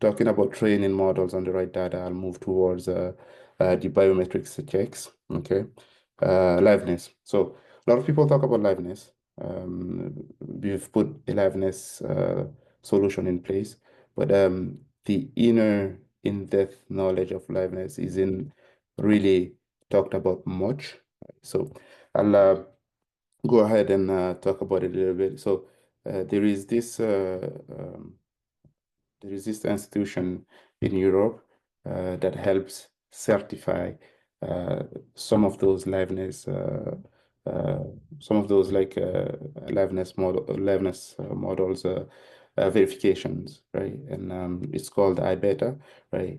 Talking about training models on the right data, I'll move towards the biometrics checks. Okay, liveness. So a lot of people talk about liveness. We've put a liveness solution in place, but the inner in-depth knowledge of liveness isn't really talked about much. So I'll go ahead and talk about it a little bit. So there is this institution in Europe that helps certify some of those liveness, some of those like liveness models verifications, right? And it's called iBeta, right?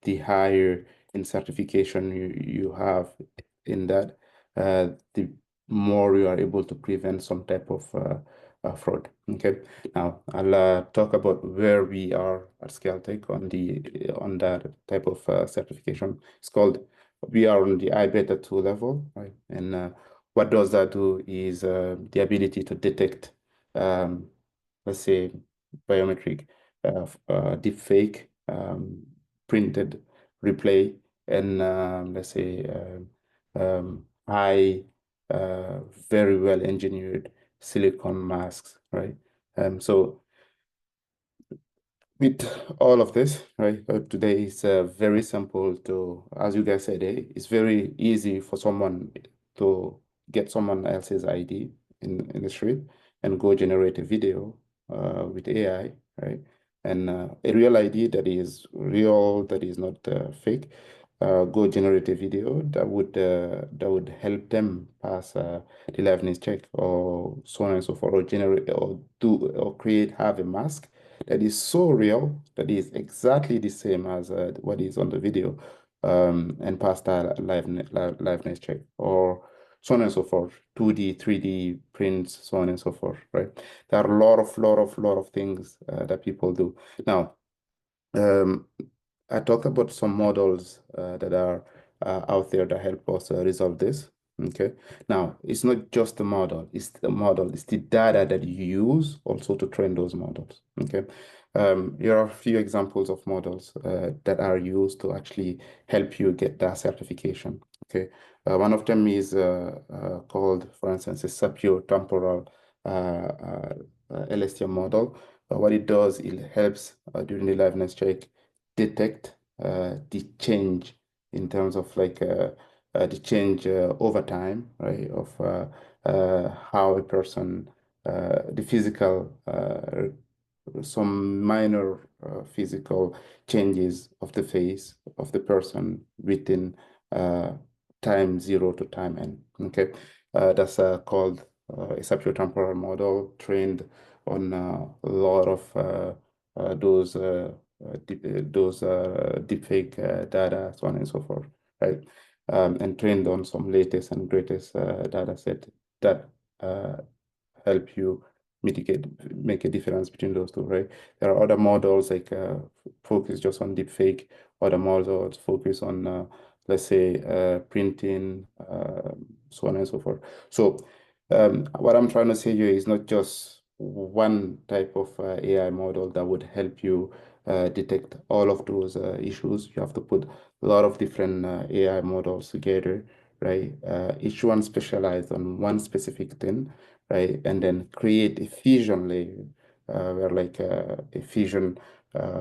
The higher in certification you have in that, the more you are able to prevent some type of fraud. Okay. Now I'll talk about where we are at Skaletek on that type of certification. We are on the iBeta 2 level, right? And what does that do is the ability to detect, let's say, biometric deepfake, printed replay, and let's say high, very well engineered silicon masks, right? So with all of this, right, today is very simple to, as you guys said, it's very easy for someone to get someone else's ID in the street and go generate a video with AI, right? And a real ID that is real, that is not fake, go generate a video that would help them pass the liveness check or so on and so forth, or generate or have a mask that is so real that is exactly the same as what is on the video, and pass that liveness check, or so on and so forth, 2D, 3D prints, so on and so forth, right? There are a lot of things that people do. Now, I talked about some models that are out there that help us resolve this. Okay. Now, it's not just the model, it's the data that you use also to train those models. Okay. Here are a few examples of models that are used to actually help you get that certification. Okay. One of them is called, for instance, a spatio-temporal LSTM model. What it does, it helps during the liveness check detect the change in terms of like the change over time, right, of how a person, the physical, some minor physical changes of the face of the person within time 0 to time n. Okay, that's called a spatio-temporal model trained on a lot of those deepfake data, so on and so forth, right? And trained on some latest and greatest data set that help you make a difference between those two, right? There are other models like focus just on deepfake, other models focus on let's say printing, so on and so forth. So what I'm trying to say here is not just one type of AI model that would help you detect all of those issues. You have to put a lot of different AI models together, right? Each one specialized on one specific thing, right? And then create a fusion layer where like a fusion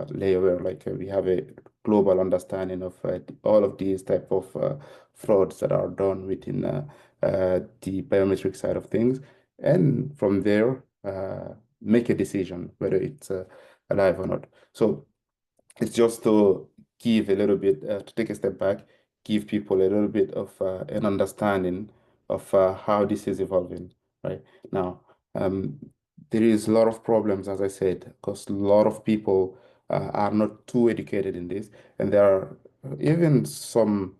layer where like we have a global understanding of all of these type of frauds that are done within the biometric side of things. And from there, make a decision whether it's alive or not. So it's just to give a little bit, to take a step back, give people a little bit of an understanding of how this is evolving, right? Now, there is a lot of problems, as I said, because a lot of people are not too educated in this, and there are even some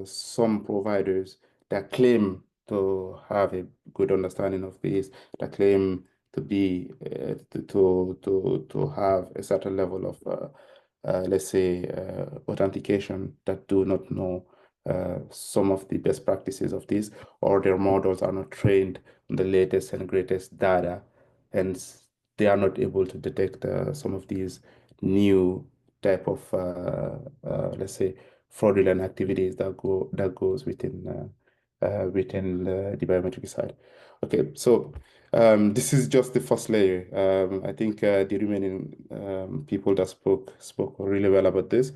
some providers that claim to have a good understanding of this, that claim to be to have a certain level of let's say authentication, that do not know some of the best practices of this, or their models are not trained on the latest and greatest data, and they are not able to detect some of these new type of let's say fraudulent activities that goes within the biometric side. Okay, so this is just the first layer. I think the remaining people that spoke really well about this.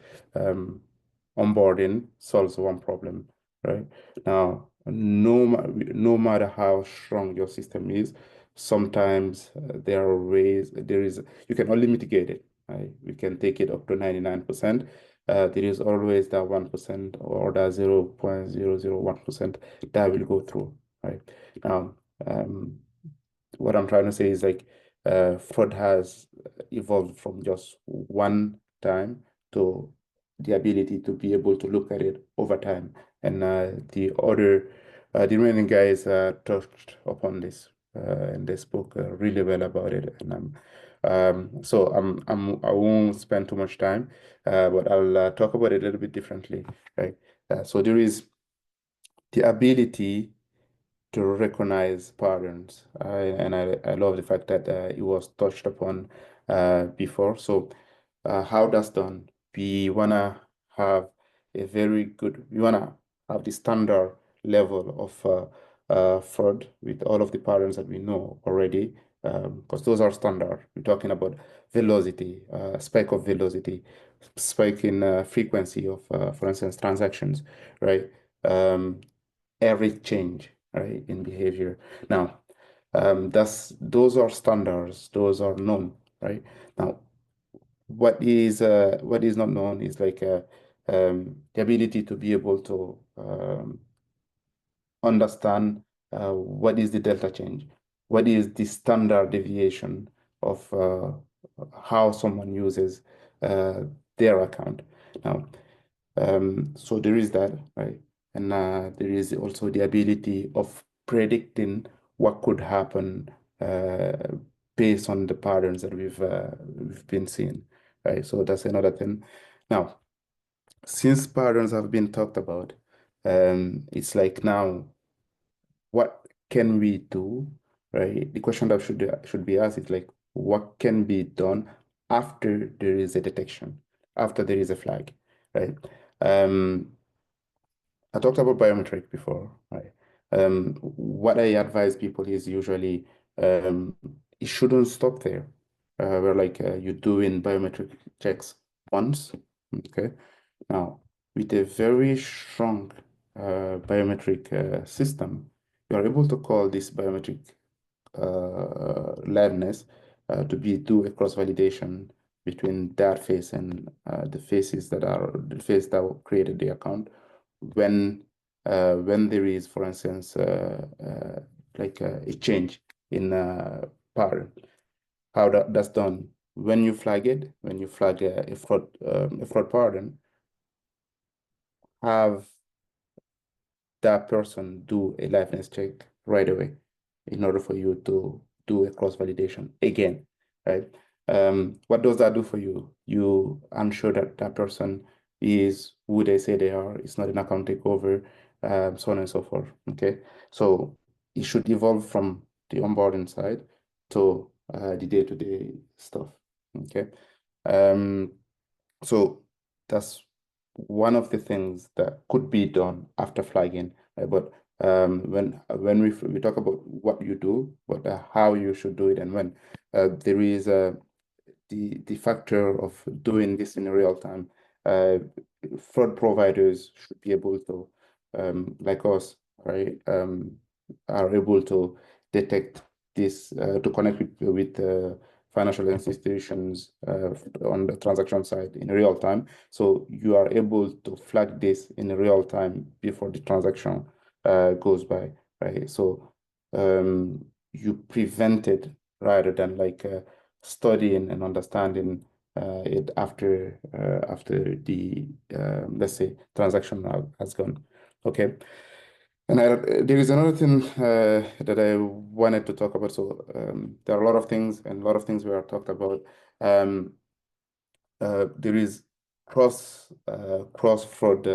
Onboarding solves one problem, right? Now, no matter how strong your system is, sometimes there are ways, you can only mitigate it, right? We can take it up to 99%. There is always that 1% or that 0.001% that will go through, right? Now, what I'm trying to say is like fraud has evolved from just one time to the ability to be able to look at it over time. And the remaining guys touched upon this and they spoke really well about it. And I won't spend too much time, but I'll talk about it a little bit differently, right? So there is the ability to recognize patterns. I love the fact that it was touched upon before. So how that's done, we want to have we want to have the standard level of fraud with all of the patterns that we know already, because those are standard. We're talking about velocity, spike of velocity, spike in frequency of, for instance, transactions, right? Every change, right, in behavior. Now, those are standards, those are known, right? Now, what is not known is like the ability to be able to understand what is the delta change, what is the standard deviation of how someone uses their account. Now, so there is that, right? And there is also the ability of predicting what could happen based on the patterns that we've been seeing, right? So that's another thing. Now, since patterns have been talked about, it's like now, what can we do, right? The question that should be asked is like, what can be done after there is a detection, after there is a flag, right? I talked about biometric before, right? What I advise people is usually it shouldn't stop there. Where like you're doing biometric checks once, okay? Now, with a very strong biometric system, you are able to call this biometric liveness to do a cross validation between that face and the face that created the account when there is, for instance, like a change in pattern. How that's done? When you flag it, when you flag a fraud pattern, have that person do a liveness check right away in order for you to do a cross validation again, right? What does that do for you? You ensure that that person is who they say they are. It's not an account takeover, so on and so forth. Okay, so it should evolve from the onboarding side to the day-to-day stuff. Okay, so that's one of the things that could be done after flagging. But when we talk about what you do, but how you should do it and when, there is the factor of doing this in real time. Fraud providers should be able to, like us, right, are able to detect this, to connect with financial institutions on the transaction side in real time. So you are able to flag this in real time before the transaction goes by, right? So you prevent it rather than like studying and understanding it after the let's say transaction has gone. Okay. And there is another thing that I wanted to talk about. So there are a lot of things, and a lot of things we are talked about. There is cross fraud,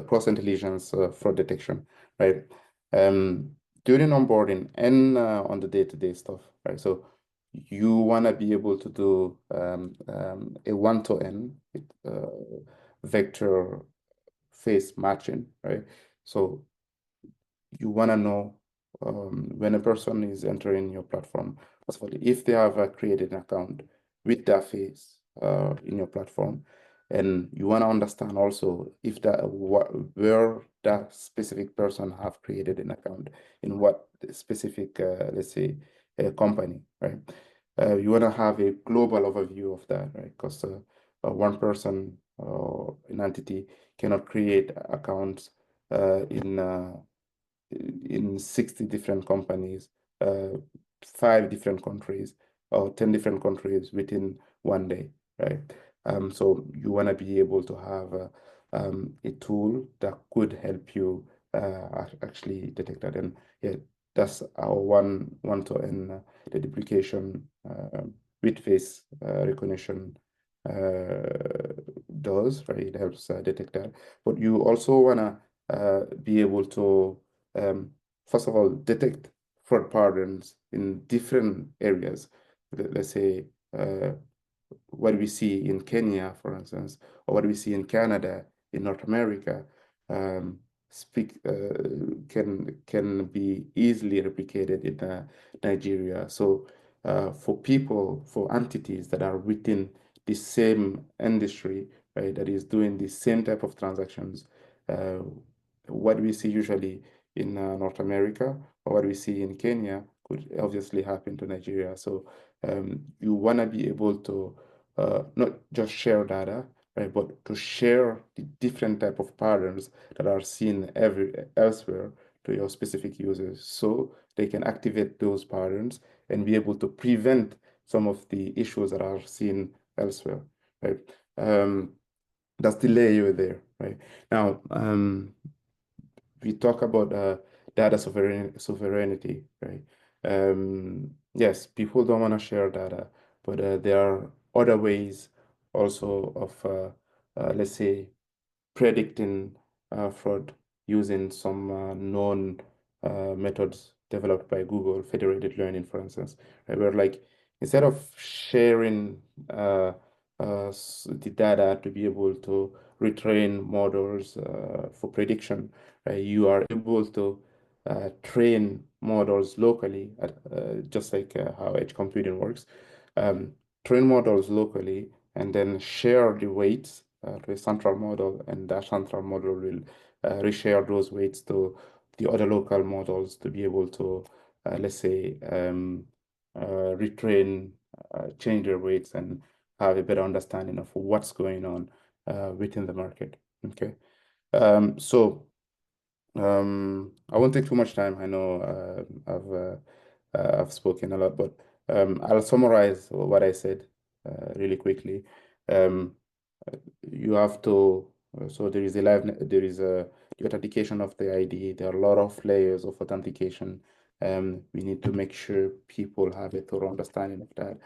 cross intelligence fraud detection, right? During onboarding and on the day-to-day stuff, right? So you want to be able to do a one-to-N vector face matching, right? So you want to know when a person is entering your platform, first of all, if they have created an account with their face in your platform, and you want to understand also if that where that specific person have created an account in what specific let's say a company, right? You want to have a global overview of that, right? Because one person or an entity cannot create accounts in 60 different companies, 5 different countries, or 10 different countries within one day, right? So you want to be able to have a tool that could help you actually detect that. And yeah, that's our one to end the duplication with face recognition does, right? It helps detect that. But you also want to be able to first of all, detect fraud patterns in different areas. Let's say what we see in Kenya, for instance, or what we see in Canada, in North America, can be easily replicated in Nigeria. So for people, for entities that are within the same industry, right, that is doing the same type of transactions, what we see usually in North America or what we see in Kenya could obviously happen to Nigeria. So you want to be able to not just share data, right, but to share the different type of patterns that are seen elsewhere to your specific users, so they can activate those patterns and be able to prevent some of the issues that are seen elsewhere, right? That's the layer there, right? Now, we talk about data sovereignty, right? Yes, people don't want to share data, but there are other ways also of, let's say, predicting fraud using some known methods developed by Google, federated learning, for instance, right? Where like instead of sharing the data to be able to retrain models for prediction, you are able to train models locally, just like how edge computing works. Train models locally and then share the weights to a central model, and that central model will reshare those weights to the other local models to be able to, let's say, retrain, change their weights, and have a better understanding of what's going on within the market. Okay, I won't take too much time. I know I've spoken a lot, but I'll summarize what I said really quickly. You have to, so there is the authentication of the ID. There are a lot of layers of authentication. We need to make sure people have a thorough understanding of that.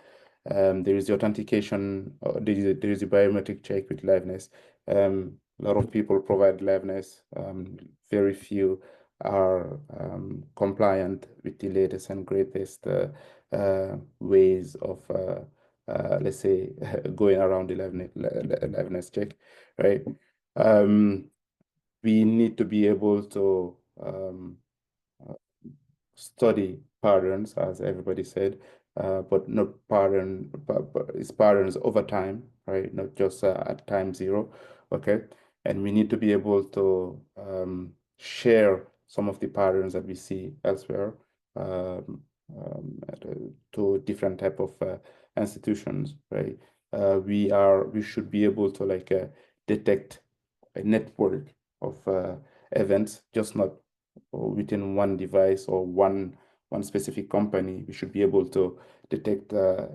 There is the authentication, there is a biometric check with liveness. A lot of people provide liveness. Very few are compliant with the latest and greatest ways of let's say going around the liveness check, right? We need to be able to study patterns, as everybody said, but not but it's patterns over time, right? Not just at time zero, okay? And we need to be able to share some of the patterns that we see elsewhere to different type of institutions, right? We should be able to like detect a network of events, just not within one device or one specific company. We should be able to detect the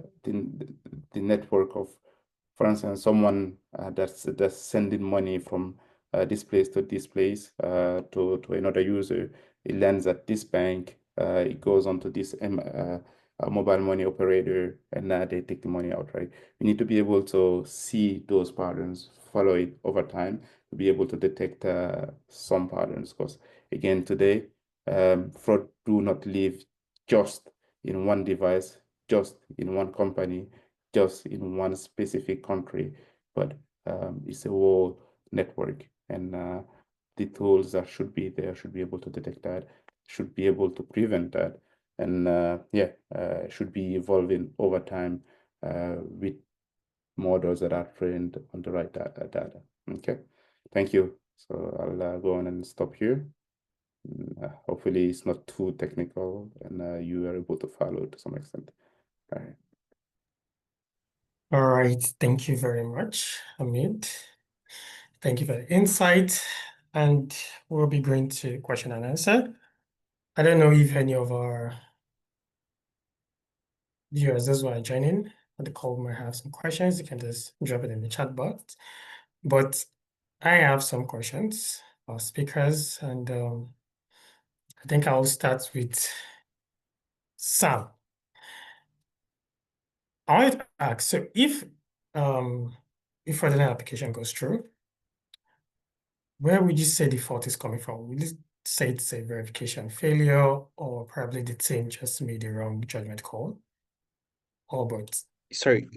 network of For instance, someone that's sending money from this place to this place to another user, it lands at this bank, it goes on to this mobile money operator, and they take the money out, right? We need to be able to see those patterns, follow it over time, to be able to detect some patterns. Because again, today, fraud do not live just in one device, just in one company, just in one specific country, but it's a whole network, and the tools that should be there should be able to detect that, should be able to prevent that, and should be evolving over time with models that are trained on the right data. Okay, thank you. So I'll go on and stop here. Hopefully it's not too technical and you are able to follow to some extent. All right. All right, thank you very much, Hamid. Thank you for the insight, and we'll be going to question and answer. I don't know if any of our viewers as well are joining on the call might have some questions. You can just drop it in the chat box. But I have some questions for speakers, and I think I'll start with Sam. I wanted to ask, so if fraudulent application goes through, where would you say the fault is coming from? Would you say it's a verification failure, or probably the team just made the wrong judgment call, or both? Sorry,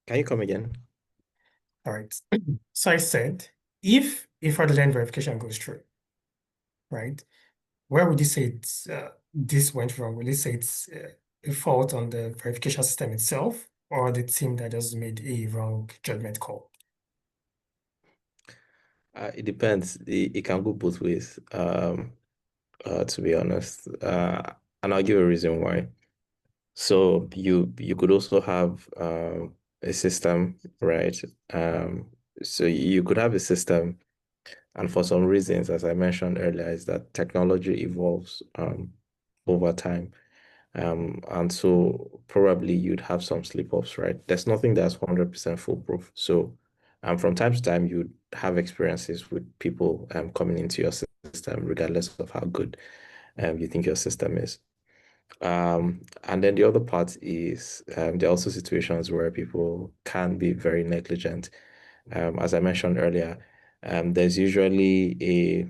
can you come again? All right. So I said, if a fraudulent verification goes through, right, where would you say it's this went wrong? Will you say it's a fault on the verification system itself, or the team that just made a wrong judgment call? It depends. It can go both ways, to be honest. And I'll give a reason why. So you could also have a system, right? So you could have a system, and for some reasons, as I mentioned earlier, is that technology evolves over time. And so probably you'd have some slip-ups, right? There's nothing that's 100% foolproof. So from time to time, you'd have experiences with people coming into your system, regardless of how good you think your system is. And then the other part is there are also situations where people can be very negligent. As I mentioned earlier, there's usually a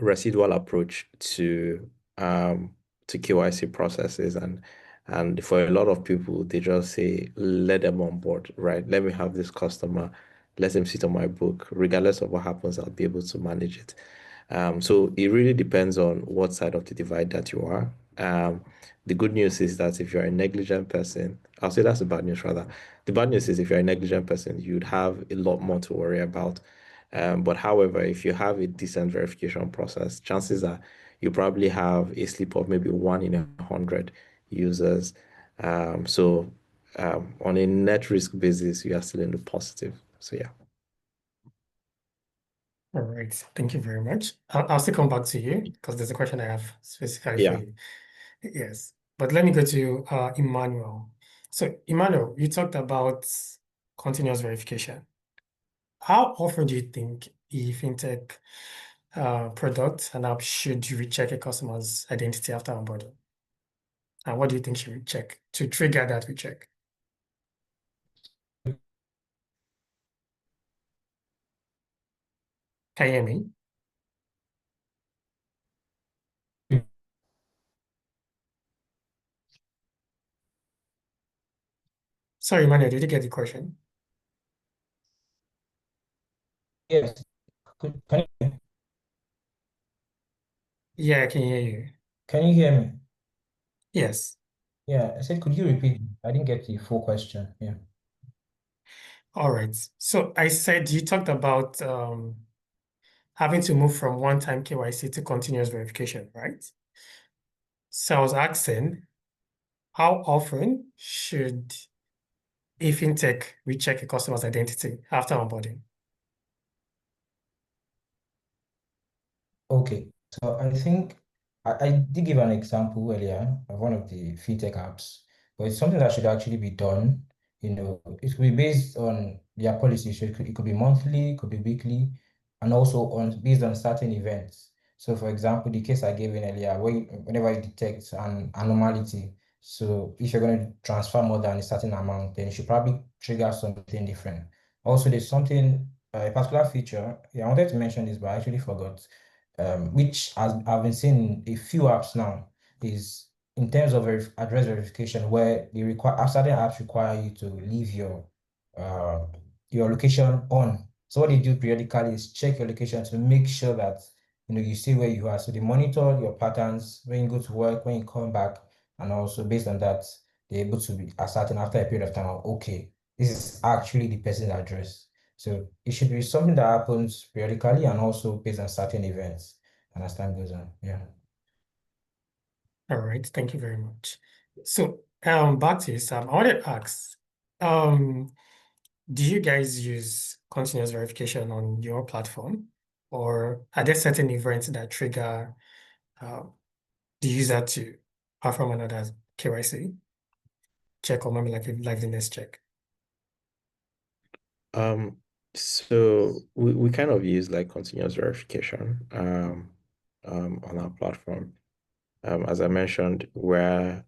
residual approach to KYC processes, and for a lot of people, they just say, let them on board, right? Let me have this customer, let them sit on my book. Regardless of what happens, I'll be able to manage it. So it really depends on what side of the divide that you are. The good news is that if you're a negligent person, I'll say that's the bad news rather. The bad news is if you're a negligent person, you'd have a lot more to worry about. But however, if you have a decent verification process, chances are you probably have a slip of maybe 1 in 100 users. So on a net risk basis, you are still in the positive. So yeah. All right, thank you very much. I'll still come back to you because there's a question I have specifically for you. Yes, but let me go to Emmanuel. So Emmanuel, you talked about continuous verification. How often do you think a fintech product and app should recheck a customer's identity after onboarding? And what do you think should recheck to trigger that recheck? Can you hear me? Sorry, Emmanuel, did you get the question? Yes. Can Yeah, I can hear you. you hear me? Yes. Yeah, I said, could you repeat? I didn't get the full question. Yeah. All right. So I said you talked about having to move from one-time KYC to continuous verification, right? So I was asking, how often should a fintech recheck a customer's identity after onboarding? Okay. So I think I did give an example earlier of one of the fintech apps, but it's something that should actually be done it could be based on their policy. So it could be monthly, it could be weekly, and also based on certain events. So for example, the case I gave in earlier, whenever you detect an anomaly, so if you're going to transfer more than a certain amount, then you should probably trigger something different. Also, there's something, a particular feature, I wanted to mention this, but I actually forgot, which I've been seeing in a few apps now, is in terms of address verification, where certain apps require you to leave uh, your location on. So what they do periodically is check your location to make sure that you see where you are. So they monitor your patterns when you go to work, when you come back, and also based on that, they're able to be ascertain after a period of time, okay, this is actually the person's address. So it should be something that happens periodically and also based on certain events. And as time goes on, yeah. All right, thank you very much. So, back to you, Sam. I wanted to ask, do you guys use continuous verification on your platform, or are there certain events that trigger the user to perform another KYC check or maybe like a liveness check? So we kind of use like continuous verification on our platform. As I mentioned, we're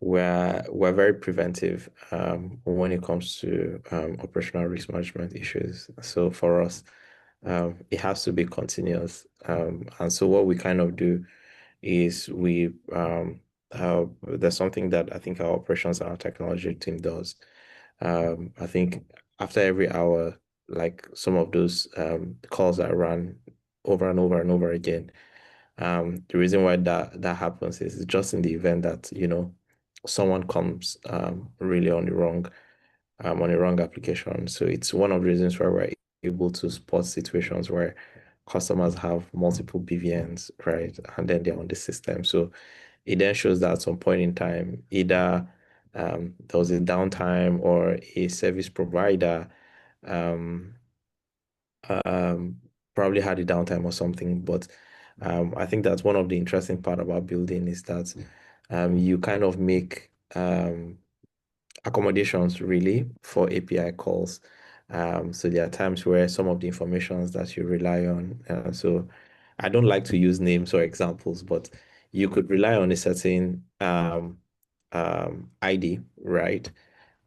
very preventive when it comes to operational risk management issues. So for us, it has to be continuous. And so what we kind of do is there's something that I think our operations and our technology team does. I think after every hour, like some of those calls that run over and over and over again, the reason why that happens is just in the event that someone comes really on the wrong application. So it's one of the reasons why we're able to spot situations where customers have multiple BVNs, right? And then they're on the system. So it then shows that at some point in time, either there was a downtime or a service provider probably had a downtime or something. But I think that's one of the interesting part about building is that you kind of make accommodations really for API calls. So there are times where some of the informations that you rely on. So I don't like to use names or examples, but you could rely on a certain ID, right?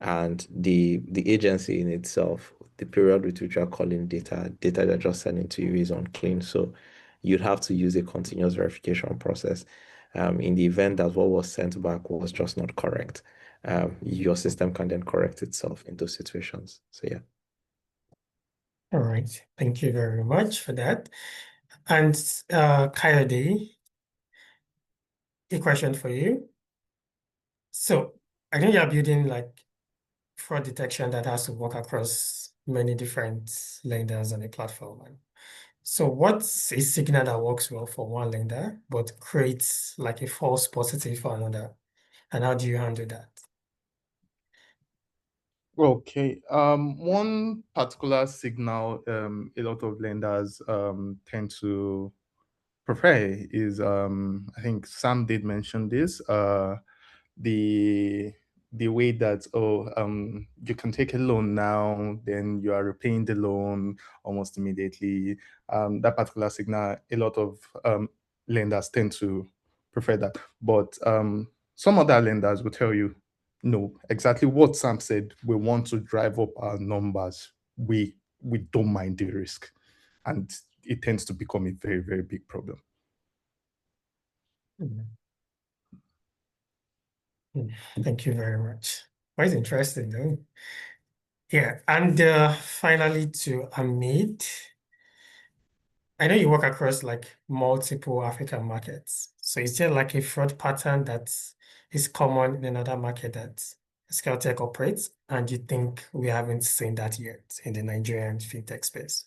And the agency in itself, the period with which you are calling data they're just sending to you is unclean. So you'd have to use a continuous verification process. In the event that what was sent back was just not correct, your system can then correct itself in those situations. So yeah. All right, thank you very much for that. And Kayode, a question for you. So I think you're building like fraud detection that has to work across many different lenders on the platform. So what's a signal that works well for one lender but creates like a false positive for another? And how do you handle that? Okay. One particular signal a lot of lenders tend to prefer is I think Sam did mention this, the way that you can take a loan now, then you are repaying the loan almost immediately. That particular signal, a lot of lenders tend to prefer that. But some other lenders will tell you, no, exactly what Sam said. We want to drive up our numbers. We don't mind the risk. And it tends to become a very, very big problem. Thank you very much. Quite interesting, though. Yeah, and finally to Hamid. I know you work across like multiple African markets. So is there like a fraud pattern that is common in another market that Skaletek operates, and you think we haven't seen that yet in the Nigerian fintech space?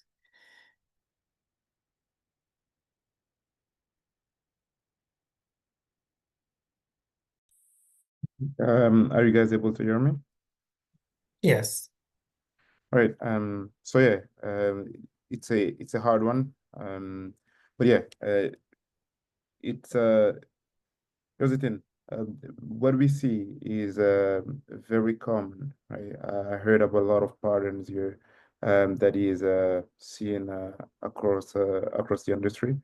Are you guys able to hear me? Yes. All right. So yeah, it's a hard one. But yeah, it's here's the thing. what we see is very common, right? I heard of a lot of patterns here that is seen across the industry,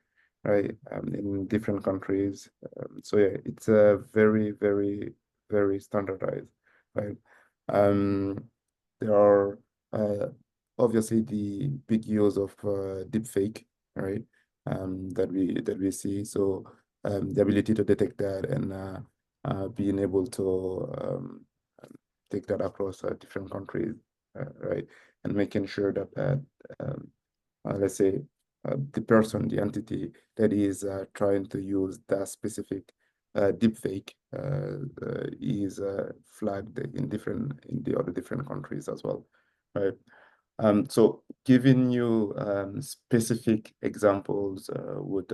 right? In different countries. So yeah, it's very, very, very standardized, right? There are obviously the big use of deepfake, right? That we see. So the ability to detect that and being able to take that across different countries, right? And making sure that let's say the person, the entity that is trying to use that specific deepfake is flagged in the other different countries as well, right? So giving you specific examples would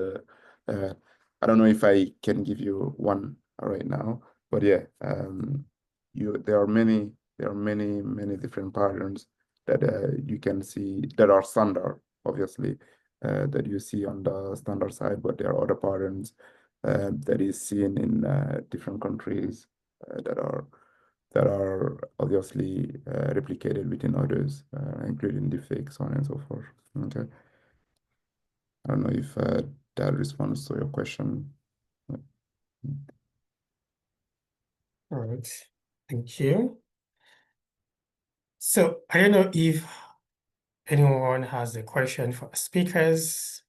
I don't know if I can give you one right now, but yeah, there are many different patterns that you can see that are standard, obviously, that you see on the standard side, but there are other patterns that is seen in different countries that are obviously replicated within others, including deepfakes, so on and so forth. Okay. I don't know if that responds to your question. All right, thank you. So I don't know if anyone has a question for speakers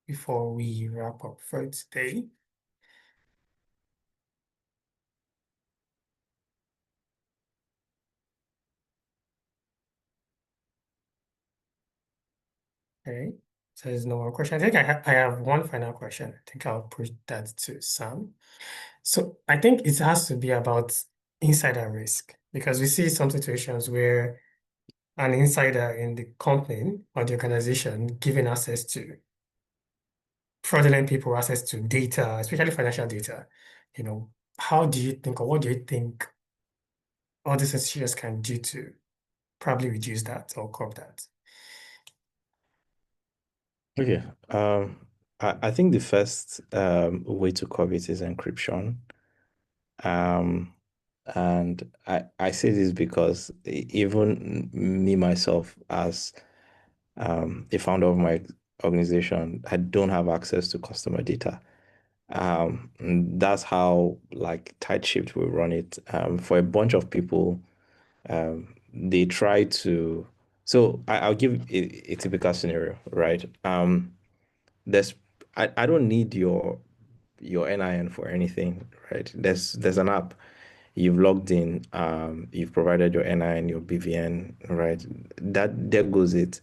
before we wrap up for today. Okay, so there's no more question. I think I have one final question. I think I'll push that to Sam. So I think it has to be about insider risk, because we see some situations where an insider in the company or the organization given access to fraudulent people, access to data, especially financial data. How do you think, or what do you think all these institutions can do to probably reduce that or curb that? Okay. I think the first way to curb it is encryption. And I say this because even me myself, as a founder of my organization, I don't have access to customer data. That's how tight-shipped we run it. For a bunch of people, they try to. So I'll give a typical scenario, right? I don't need your NIN for anything, right? There's an app. You've logged in, you've provided your NIN, your BVN, right? There goes it.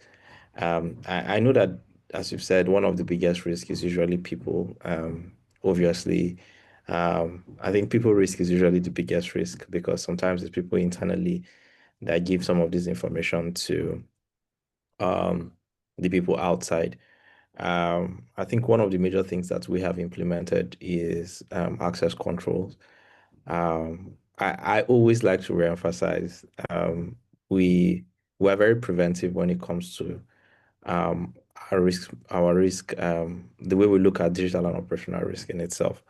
I know that, as you've said, one of the biggest risks is usually people. Obviously, I think people risk is usually the biggest risk, because sometimes it's people internally that give some of this information to the people outside. I think one of the major things that we have implemented is access controls. I always like to reemphasize we are very preventive when it comes to our risk, the way we look at digital and operational risk in itself.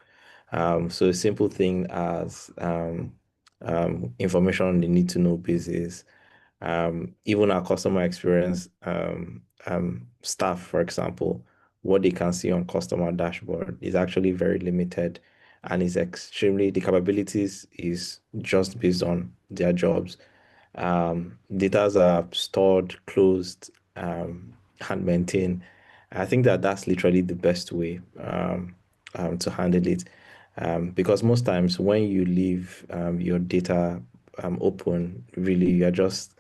So a simple thing as information on the need to know basis, even our customer experience staff, for example, what they can see on customer dashboard is actually very limited, and is the capabilities is just based on their jobs. Data are stored, closed, and maintained. I think that's literally the best way to handle it, because most times when you leave your data open, really you're just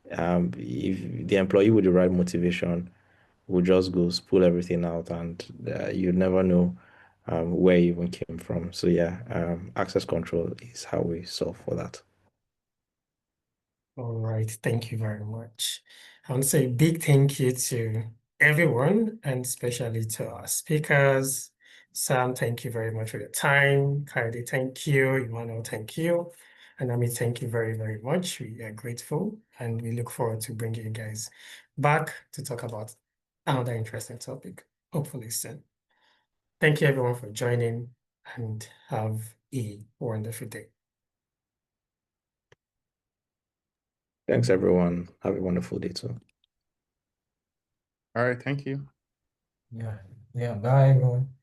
if the employee with the right motivation will just go spool everything out, and you never know where it even came from. So yeah, access control is how we solve for that. All right, thank you very much. I want to say a big thank you to everyone, and especially to our speakers. Sam, thank you very much for your time. Kayode, thank you. Emmanuel, thank you. And Amit, thank you very, very much. We are grateful, and we look forward to bringing you guys back to talk about another interesting topic, hopefully soon. Thank you everyone for joining, and have a wonderful day. Thanks, everyone. Have a wonderful day too. All right, thank you. Yeah. Bye, everyone.